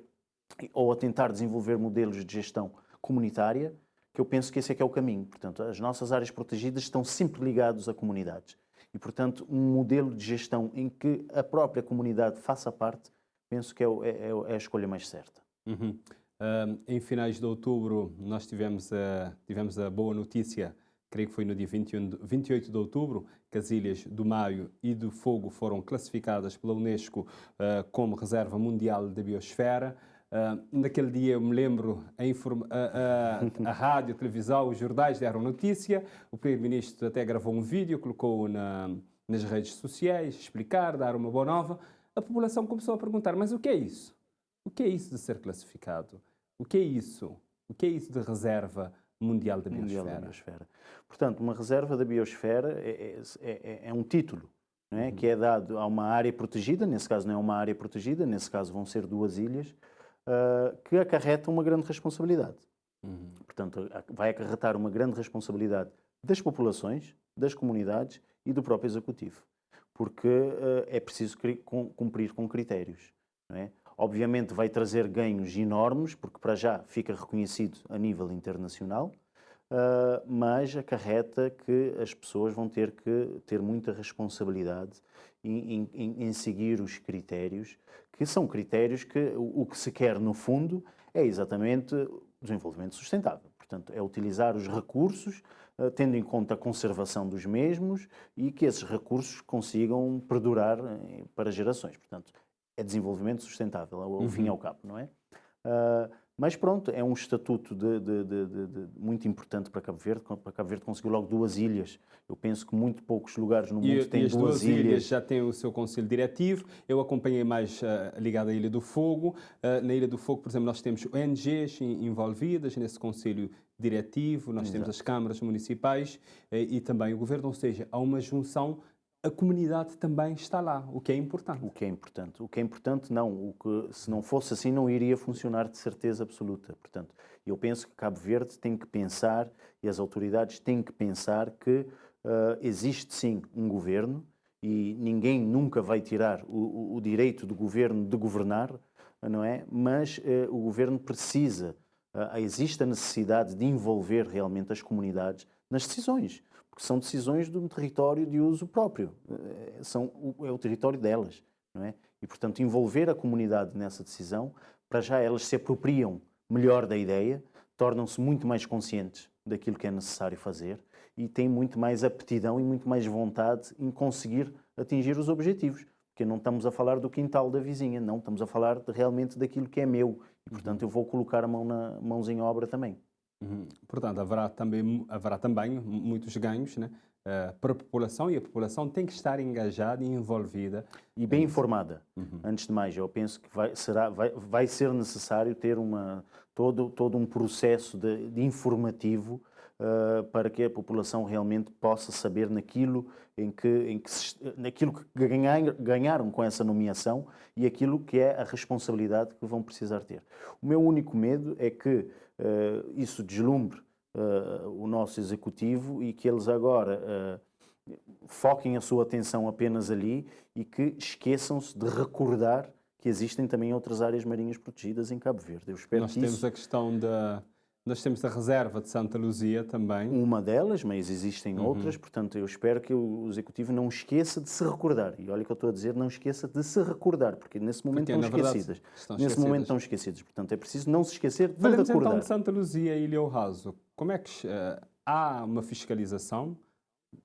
ou a tentar desenvolver modelos de gestão comunitária, que eu penso que esse é que é o caminho. Portanto, as nossas áreas protegidas estão sempre ligadas a comunidades. E, portanto, um modelo de gestão em que a própria comunidade faça parte, penso que é a escolha mais certa. Em finais de outubro, nós tivemos a boa notícia, creio que foi no dia 28 de outubro, que as ilhas do Maio e do Fogo foram classificadas pela Unesco como Reserva Mundial da Biosfera. Naquele dia, eu me lembro, a rádio, a televisão, os jornais deram notícia, o Primeiro-Ministro até gravou um vídeo, colocou nas redes sociais, explicar, dar uma boa nova. A população começou a perguntar, mas o que é isso? O que é isso de ser classificado? O que é isso? O que é isso de Reserva Mundial da Biosfera? Portanto, uma Reserva da Biosfera é um título, não é? Que é dado a uma área protegida, nesse caso não é uma área protegida, nesse caso vão ser 2 ilhas, que acarreta uma grande responsabilidade. Portanto, vai acarretar uma grande responsabilidade das populações, das comunidades e do próprio Executivo, porque é preciso cumprir com critérios, não é? Obviamente vai trazer ganhos enormes, porque para já fica reconhecido a nível internacional, mas acarreta que as pessoas vão ter que ter muita responsabilidade em seguir os critérios, que são critérios que o que se quer no fundo é exatamente o desenvolvimento sustentável. Portanto, é utilizar os recursos, tendo em conta a conservação dos mesmos e que esses recursos consigam perdurar para gerações. Portanto, é desenvolvimento sustentável, ao fim e ao cabo, não é? Mas pronto, é um estatuto muito importante para Cabo Verde. Para Cabo Verde conseguiu logo 2 ilhas. Eu penso que muito poucos lugares no mundo têm 2 ilhas. Já têm o seu conselho diretivo. Eu acompanhei mais ligado à Ilha do Fogo. Na Ilha do Fogo, por exemplo, nós temos ONGs envolvidas nesse conselho diretivo, nós temos as câmaras municipais e também o governo, ou seja, há uma junção a comunidade também está lá, o que é importante. O que é importante. O que é importante, não. Se não fosse assim, não iria funcionar de certeza absoluta. Portanto, eu penso que Cabo Verde tem que pensar, e as autoridades têm que pensar que existe sim um governo e ninguém nunca vai tirar o direito do governo de governar, não é? Mas o governo precisa, existe a necessidade de envolver realmente as comunidades nas decisões, porque são decisões de um território de uso próprio, é o território delas, não é? E, portanto, envolver a comunidade nessa decisão, para já elas se apropriam melhor da ideia, tornam-se muito mais conscientes daquilo que é necessário fazer e têm muito mais aptidão e muito mais vontade em conseguir atingir os objetivos. Porque não estamos a falar do quintal da vizinha, não, estamos a falar realmente daquilo que é meu. E, portanto, eu vou colocar a mãos em obra também. Portanto, haverá também muitos ganhos, né, para a população, e a população tem que estar engajada e envolvida. E bem informada. Antes de mais, eu penso que vai ser necessário ter todo um processo de informativo para que a população realmente possa saber naquilo naquilo que ganharam com essa nomeação e aquilo que é a responsabilidade que vão precisar ter. O meu único medo é que isso deslumbre o nosso executivo e que eles agora foquem a sua atenção apenas ali e que esqueçam-se de recordar que existem também outras áreas marinhas protegidas em Cabo Verde. Eu espero Nós que temos a questão Nós temos a reserva de Santa Luzia também. Uma delas, mas existem outras, portanto eu espero que o Executivo não esqueça de se recordar. E olha o que eu estou a dizer, não esqueça de se recordar, porque nesse momento estão esquecidas. Nesse momento estão esquecidas. Portanto é preciso não se esquecer de Falemos recordar. Então de Santa Luzia e Ilha Raso. Como é que há uma fiscalização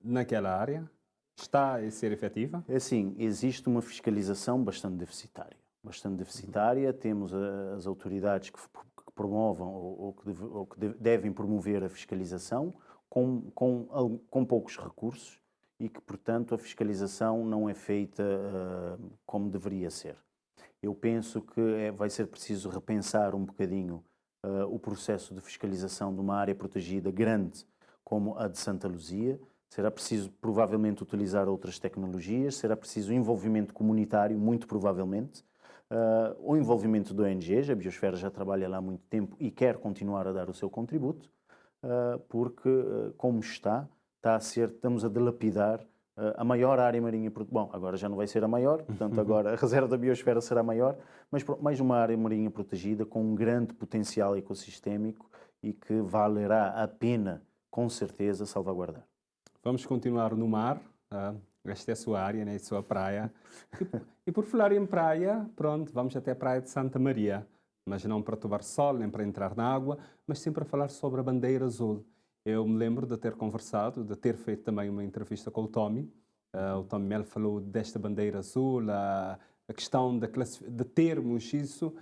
naquela área? Está a ser efetiva? É assim, existe uma fiscalização bastante deficitária. Temos as autoridades que promovam ou que devem promover a fiscalização com poucos recursos e que, portanto, a fiscalização não é feita como deveria ser. Eu penso que vai ser preciso repensar um bocadinho o processo de fiscalização de uma área protegida grande como a de Santa Luzia. Será preciso, provavelmente, utilizar outras tecnologias, será preciso envolvimento comunitário, muito provavelmente, o envolvimento de ONGs, a Biosfera já trabalha lá há muito tempo e quer continuar a dar o seu contributo, porque, como estamos a dilapidar a maior área marinha protegida. Bom, agora já não vai ser a maior, portanto agora a reserva da Biosfera será maior, mas mais uma área marinha protegida com um grande potencial ecossistémico e que valerá a pena, com certeza, salvaguardar. Vamos continuar no mar. Esta é a sua área, né? A sua praia. E por falar em praia, pronto, vamos até a praia de Santa Maria. Mas não para tomar sol, nem para entrar na água, mas sim para falar sobre a bandeira azul. Eu me lembro de ter conversado, de ter feito também uma entrevista com o Tommy. O Tommy Mel falou desta bandeira azul, a questão de termos isso,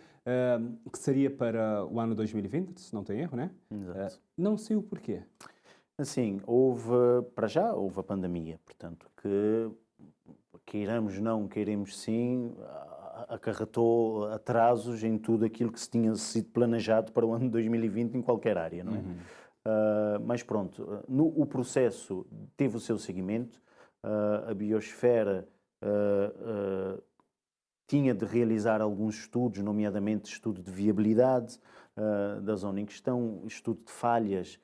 que seria para o ano 2020, se não tem erro, né? Exato. Não sei o porquê. Assim, houve a pandemia, portanto, que queiramos não, queiremos sim, acarretou atrasos em tudo aquilo que se tinha sido planejado para o ano 2020 em qualquer área, não é? Mas pronto, o processo teve o seu seguimento, a Biosfera tinha de realizar alguns estudos, nomeadamente estudo de viabilidade da zona em questão, estudo de falhas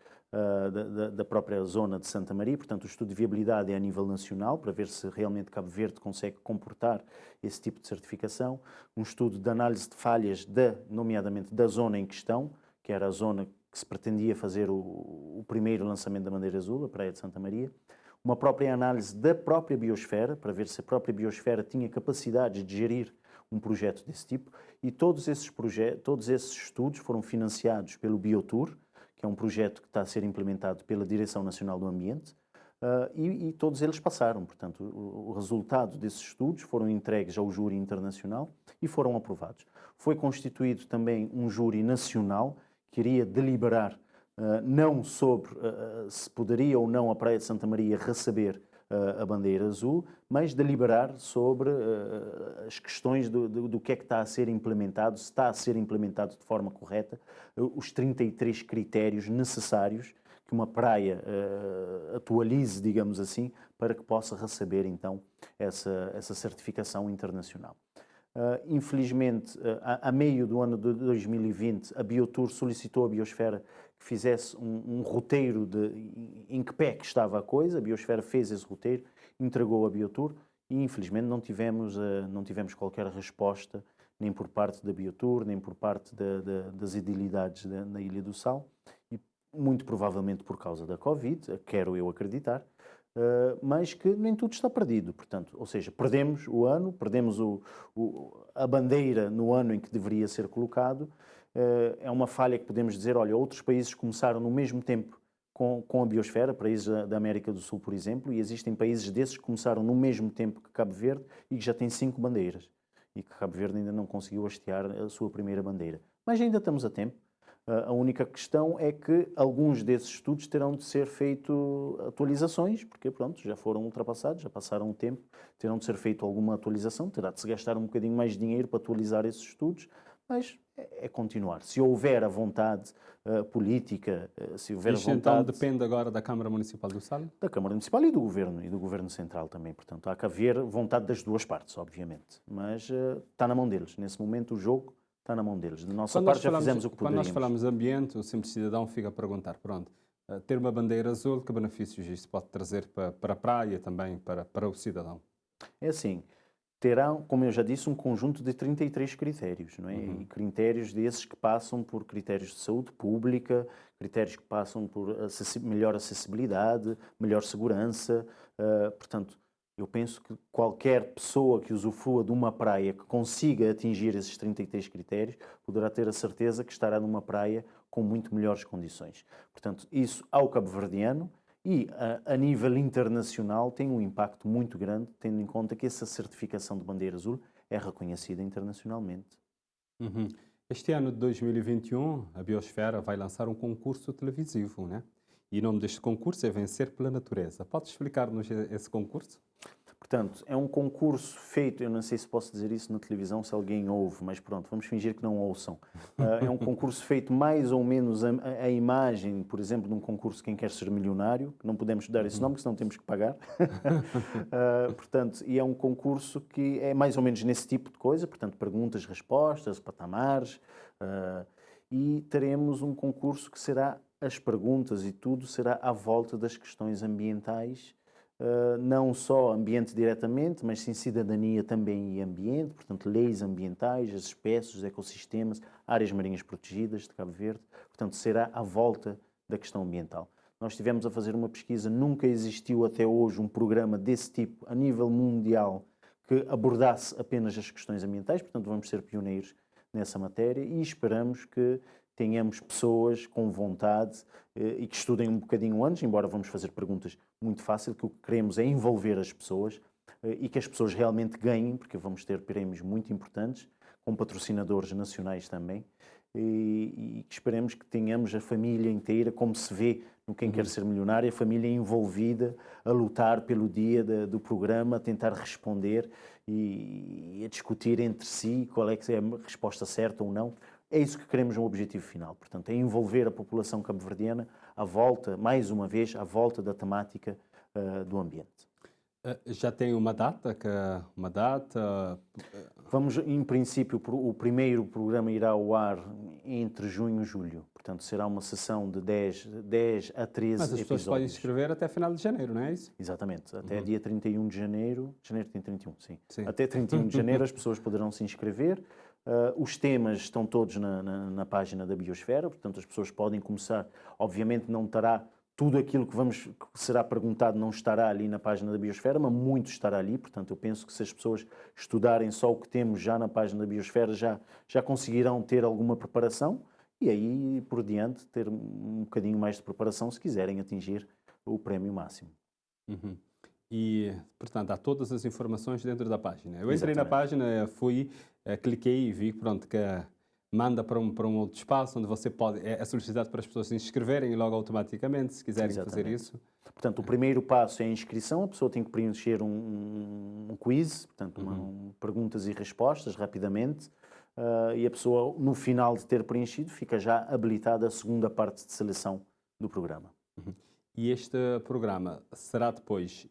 da própria zona de Santa Maria, portanto o estudo de viabilidade é a nível nacional, para ver se realmente Cabo Verde consegue comportar esse tipo de certificação, um estudo de análise de falhas, nomeadamente da zona em questão, que era a zona que se pretendia fazer o primeiro lançamento da bandeira azul, a Praia de Santa Maria, uma própria análise da própria biosfera, para ver se a própria biosfera tinha capacidade de gerir um projeto desse tipo, e todos esses estudos foram financiados pelo Biotour, que é um projeto que está a ser implementado pela Direção Nacional do Ambiente, e todos eles passaram. Portanto, o resultado desses estudos foram entregues ao júri internacional e foram aprovados. Foi constituído também um júri nacional que iria deliberar não sobre se poderia ou não a Praia de Santa Maria receber a bandeira azul, mas deliberar sobre as questões do que é que está a ser implementado, se está a ser implementado de forma correta, os 33 critérios necessários que uma praia atualize, digamos assim, para que possa receber então essa certificação internacional. Infelizmente, a meio do ano de 2020, a Biotour solicitou à Biosfera que fizesse um roteiro de em que pé que estava a coisa. A Biosfera fez esse roteiro, entregou a Biotour e infelizmente não tivemos qualquer resposta, nem por parte da Biotour, nem por parte das edilidades na Ilha do Sal, e muito provavelmente por causa da Covid, quero eu acreditar. Mas que nem tudo está perdido, portanto, ou seja, perdemos o ano, perdemos a bandeira no ano em que deveria ser colocado. É uma falha que podemos dizer, olha, outros países começaram no mesmo tempo com a Biosfera, países da América do Sul, por exemplo, e existem países desses que começaram no mesmo tempo que Cabo Verde e que já têm 5 bandeiras, e que Cabo Verde ainda não conseguiu hastear a sua primeira bandeira. Mas ainda estamos a tempo. A única questão é que alguns desses estudos terão de ser feito atualizações, porque pronto, já foram ultrapassados, já passaram um tempo, terão de ser feito alguma atualização, terá de se gastar um bocadinho mais de dinheiro para atualizar esses estudos, mas é continuar. Se houver a vontade política, se houver Isto a vontade... então depende agora da Câmara Municipal do Sal? Da Câmara Municipal e do Governo Central também. Portanto, há que haver vontade das duas partes, obviamente. Mas está na mão deles. Nesse momento, o jogo está na mão deles. Da nossa parte, já fizemos o que poderíamos. Quando nós falamos de ambiente, o simples cidadão fica a perguntar, pronto, ter uma bandeira azul, que benefícios isso pode trazer para a praia também, para o cidadão? É assim, terão, como eu já disse, um conjunto de 33 critérios, não é? E critérios desses que passam por critérios de saúde pública, critérios que passam por melhor acessibilidade, melhor segurança. Portanto, eu penso que qualquer pessoa que usufrua de uma praia que consiga atingir esses 33 critérios poderá ter a certeza que estará numa praia com muito melhores condições. Portanto, isso ao cabo-verdiano e a nível internacional tem um impacto muito grande, tendo em conta que essa certificação de bandeira azul é reconhecida internacionalmente. Este ano de 2021, a Biosfera vai lançar um concurso televisivo, né? E o nome deste concurso é Vencer pela Natureza. Pode explicar-nos esse concurso? Portanto, é um concurso feito, eu não sei se posso dizer isso na televisão, se alguém ouve, mas pronto, vamos fingir que não ouçam. É um concurso feito mais ou menos a imagem, por exemplo, de um concurso Quem Quer Ser Milionário, que não podemos dar esse nome, porque senão temos que pagar. Portanto, e é um concurso que é mais ou menos nesse tipo de coisa, portanto, perguntas, respostas, patamares, e teremos um concurso que será, as perguntas e tudo será à volta das questões ambientais, não só ambiente diretamente, mas sim cidadania também e ambiente, portanto, leis ambientais, as espécies, os ecossistemas, áreas marinhas protegidas de Cabo Verde, portanto, será à volta da questão ambiental. Nós estivemos a fazer uma pesquisa, nunca existiu até hoje um programa desse tipo a nível mundial que abordasse apenas as questões ambientais, portanto, vamos ser pioneiros nessa matéria e esperamos que tenhamos pessoas com vontade e que estudem um bocadinho antes, embora vamos fazer perguntas muito fáceis, que o que queremos é envolver as pessoas e que as pessoas realmente ganhem, porque vamos ter prémios muito importantes, com patrocinadores nacionais também, e que esperemos que tenhamos a família inteira, como se vê no Quem Quer Ser Milionário, a família envolvida a lutar pelo dia do programa, a tentar responder e a discutir entre si qual é que é a resposta certa ou não. É isso que queremos no objetivo final, portanto, é envolver a população cabo-verdiana à volta, mais uma vez, à volta da temática do ambiente. Já tem uma data? Vamos, em princípio, o primeiro programa irá ao ar entre junho e julho, portanto, será uma sessão de 10 a 13 episódios. Mas as pessoas podem inscrever até final de janeiro, não é isso? Exatamente, até dia 31 de janeiro, janeiro tem 31, sim. Sim. Até 31 de janeiro as pessoas poderão se inscrever. Os temas estão todos na página da Biosfera, portanto as pessoas podem começar. Obviamente não estará tudo aquilo que será perguntado, não estará ali na página da Biosfera, mas muito estará ali. Portanto, eu penso que se as pessoas estudarem só o que temos já na página da Biosfera, já conseguirão ter alguma preparação e aí por diante ter um bocadinho mais de preparação se quiserem atingir o prémio máximo. E, portanto, há todas as informações dentro da página. Eu entrei na página, cliquei e vi, pronto, que manda para um outro espaço onde você pode, é solicitado para as pessoas se inscreverem logo automaticamente, se quiserem fazer isso. Portanto, o primeiro passo é a inscrição, a pessoa tem que preencher um quiz, portanto, perguntas e respostas rapidamente, e a pessoa, no final de ter preenchido, fica já habilitada a segunda parte de seleção do programa. E este programa será depois,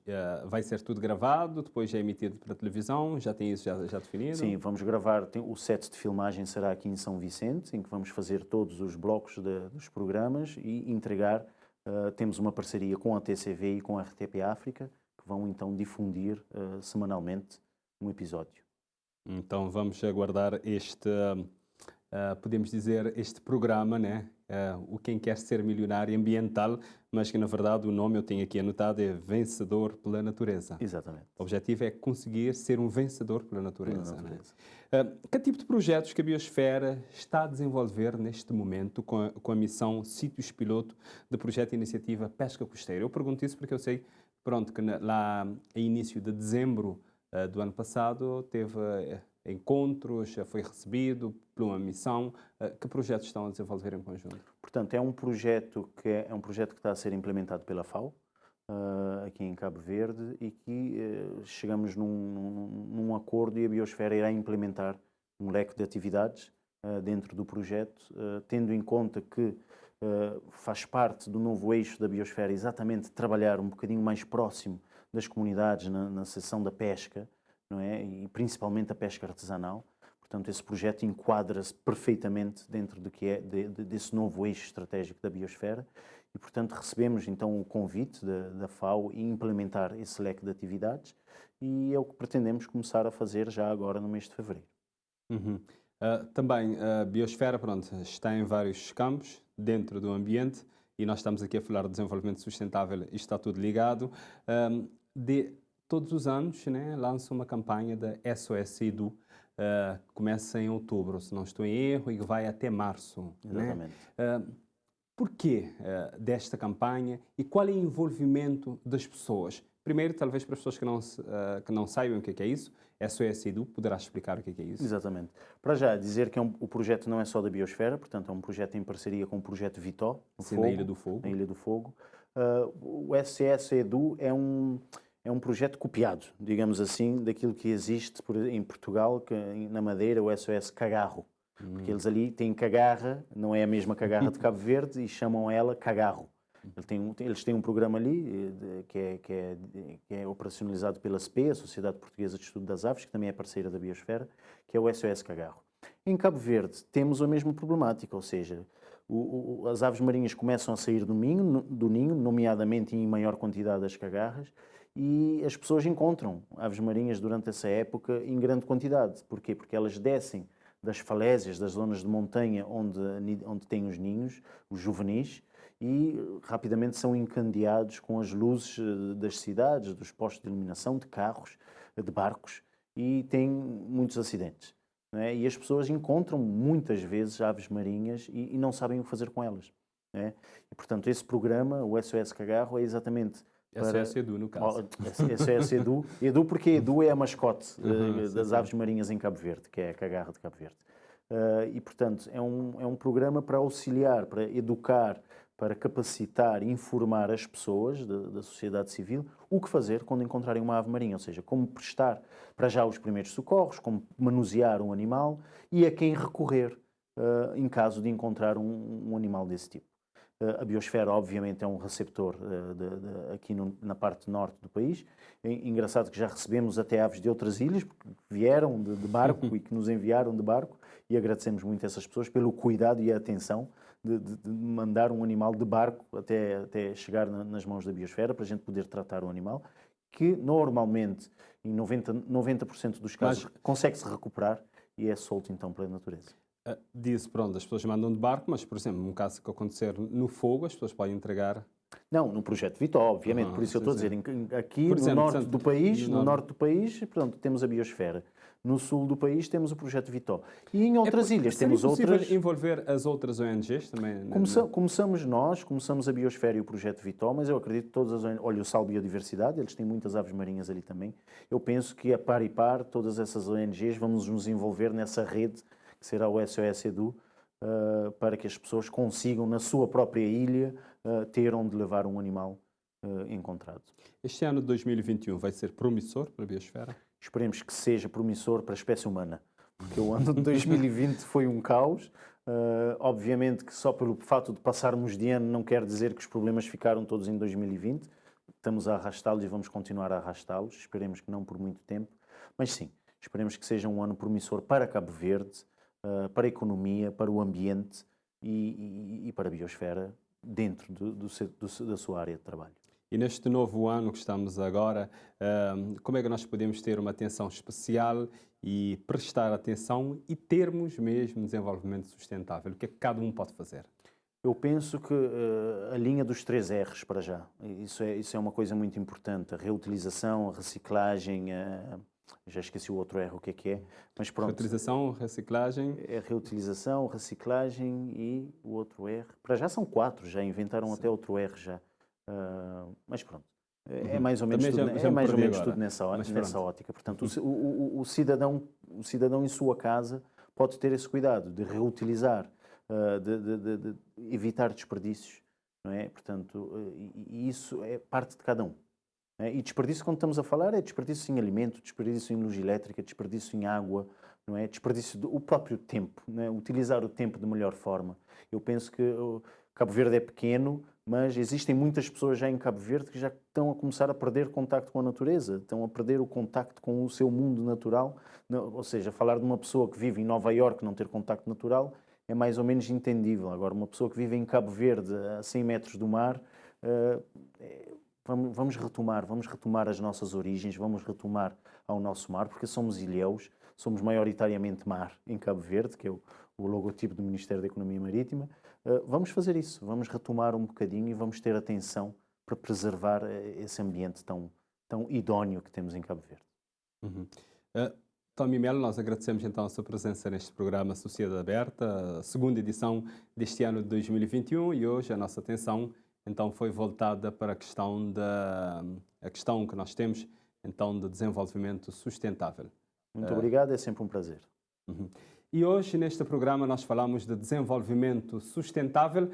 vai ser tudo gravado, depois é emitido para a televisão, já tem isso já definido? Sim, vamos gravar, o set de filmagem será aqui em São Vicente, em que vamos fazer todos os blocos dos programas e entregar. Temos uma parceria com a TCV e com a RTP África, que vão então difundir semanalmente um episódio. Então vamos aguardar podemos dizer, este programa, né? O Quem Quer Ser Milionário Ambiental, mas que na verdade o nome eu tenho aqui anotado é Vencedor pela Natureza. Exatamente. O objetivo é conseguir ser um vencedor pela natureza. Né? Que tipo de projetos que a Biosfera está a desenvolver neste momento com a missão Sítios Piloto do projeto de iniciativa Pesca Costeira? Eu pergunto isso porque eu sei, pronto, que lá a início de dezembro do ano passado teve encontros, foi recebido por uma missão. Que projetos estão a desenvolver em conjunto? Portanto, é um projeto que está a ser implementado pela FAO, aqui em Cabo Verde, e que chegamos num acordo e a Biosfera irá implementar um leque de atividades dentro do projeto, tendo em conta que faz parte do novo eixo da Biosfera exatamente trabalhar um bocadinho mais próximo das comunidades na seção da pesca, não é? E principalmente a pesca artesanal. Portanto, esse projeto enquadra-se perfeitamente dentro desse novo eixo estratégico da Biosfera e, portanto, recebemos então o convite da FAO e implementar esse leque de atividades e é o que pretendemos começar a fazer já agora no mês de fevereiro. Também a Biosfera, pronto, está em vários campos dentro do ambiente e nós estamos aqui a falar de desenvolvimento sustentável e está tudo ligado. Todos os anos, né, lança uma campanha da SOS Edu, começa em outubro, se não estou em erro, e vai até março. Exatamente. Né? Porquê desta campanha e qual é o envolvimento das pessoas? Primeiro, talvez para as pessoas que não saibam o que é isso, SOS Edu poderá explicar o que é isso? Exatamente. Para já, dizer que o projeto não é só da Biosfera, portanto é um projeto em parceria com o projeto Vitó, na Ilha do Fogo. Na Ilha do Fogo. O SOS Edu é um projeto copiado, digamos assim, daquilo que existe em Portugal, na Madeira, o SOS Cagarro. Porque eles ali têm cagarra, não é a mesma cagarra de Cabo Verde, e chamam ela Cagarro. Eles têm um programa ali que é operacionalizado pela SPE, a Sociedade Portuguesa de Estudo das Aves, que também é parceira da Biosfera, que é o SOS Cagarro. Em Cabo Verde temos a mesma problemática, ou seja, as aves marinhas começam a sair do ninho, nomeadamente em maior quantidade as cagarras, e as pessoas encontram aves marinhas durante essa época em grande quantidade. Porquê? Porque elas descem das falésias, das zonas de montanha onde têm os ninhos, os juvenis, e rapidamente são encandeados com as luzes das cidades, dos postos de iluminação, de carros, de barcos, e têm muitos acidentes. Não é? E as pessoas encontram muitas vezes aves marinhas e não sabem o que fazer com elas. Não é? E, portanto, esse programa, o SOS Cagarro, é exatamente... SOS Edu, no caso. SOS Edu. Edu porque Edu é a mascote das aves marinhas em Cabo Verde, que é a cagarra de Cabo Verde. E, portanto, é um programa para auxiliar, para educar, para capacitar e informar as pessoas da sociedade civil o que fazer quando encontrarem uma ave marinha, ou seja, como prestar para já os primeiros socorros, como manusear um animal e a quem recorrer em caso de encontrar um animal desse tipo. A Biosfera, obviamente, é um receptor aqui na parte norte do país. É engraçado que já recebemos até aves de outras ilhas, porque vieram de barco e que nos enviaram de barco, e agradecemos muito a essas pessoas pelo cuidado e a atenção de mandar um animal de barco até chegar nas mãos da Biosfera, para a gente poder tratar o animal, que normalmente, em 90% dos casos, consegue-se recuperar e é solto então pela natureza. Disse, pronto, as pessoas mandam de barco, mas, por exemplo, num caso que acontecer no fogo, as pessoas podem entregar... Não, no projeto Vitó, obviamente, por isso eu estou a dizer, aqui por exemplo, no norte do país, portanto, temos a Biosfera. No sul do país temos o projeto Vitó. E em outras ilhas temos outras... Seria envolver as outras ONGs também? Começamos a Biosfera e o projeto Vitó, mas eu acredito que todas as ONGs... Olha, o Sal Biodiversidade, eles têm muitas aves marinhas ali também. Eu penso que, a par e par, todas essas ONGs vamos nos envolver nessa rede que será o SOS Edu, para que as pessoas consigam, na sua própria ilha, ter onde levar um animal encontrado. Este ano de 2021 vai ser promissor para a Biosfera? Esperemos que seja promissor para a espécie humana, porque o ano de 2020 foi um caos. Obviamente que só pelo fato de passarmos de ano não quer dizer que os problemas ficaram todos em 2020. Estamos a arrastá-los e vamos continuar a arrastá-los. Esperemos que não por muito tempo. Mas sim, esperemos que seja um ano promissor para Cabo Verde, para a economia, para o ambiente e para a biosfera dentro da sua área de trabalho. E neste novo ano que estamos agora, como é que nós podemos ter uma atenção especial e prestar atenção e termos mesmo desenvolvimento sustentável? O que é que cada um pode fazer? Eu penso que a linha dos 3 R's para já, isso é uma coisa muito importante. A reutilização, a reciclagem, já esqueci o outro R, o que é, mas pronto. Reutilização, reciclagem. É reutilização, reciclagem e o outro R. Para já são 4, já inventaram até outro R já. Mas pronto. É mais ou menos tudo nessa ótica. Portanto, o cidadão em sua casa pode ter esse cuidado de reutilizar, de evitar desperdícios, não é? Portanto, isso é parte de cada um. E desperdício, quando estamos a falar, é desperdício em alimento, desperdício em luz elétrica, desperdício em água, não é? Desperdício do próprio tempo, não é? Utilizar o tempo de melhor forma. Eu penso que Cabo Verde é pequeno, mas existem muitas pessoas já em Cabo Verde que já estão a começar a perder contacto com a natureza, estão a perder o contacto com o seu mundo natural. Ou seja, falar de uma pessoa que vive em Nova Iorque não ter contacto natural é mais ou menos entendível. Agora, uma pessoa que vive em Cabo Verde, a 100 metros do mar, vamos retomar as nossas origens, vamos retomar ao nosso mar, porque somos ilhéus, somos maioritariamente mar em Cabo Verde, que é o logotipo do Ministério da Economia Marítima. Vamos fazer isso, vamos retomar um bocadinho e vamos ter atenção para preservar esse ambiente tão idóneo que temos em Cabo Verde. Tommy Melo, nós agradecemos então a sua presença neste programa Sociedade Aberta, a segunda edição deste ano de 2021, e hoje a nossa atenção então foi voltada para a questão que nós temos então de desenvolvimento sustentável. Muito obrigado, é sempre um prazer. E hoje, neste programa, nós falamos de desenvolvimento sustentável.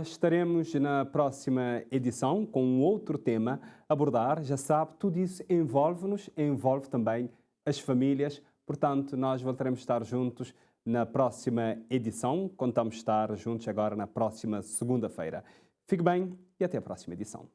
Estaremos na próxima edição com um outro tema a abordar. Já sabe, tudo isso envolve-nos, envolve também as famílias. Portanto, nós voltaremos a estar juntos na próxima edição. Contamos estar juntos agora na próxima segunda-feira. Fique bem e até a próxima edição.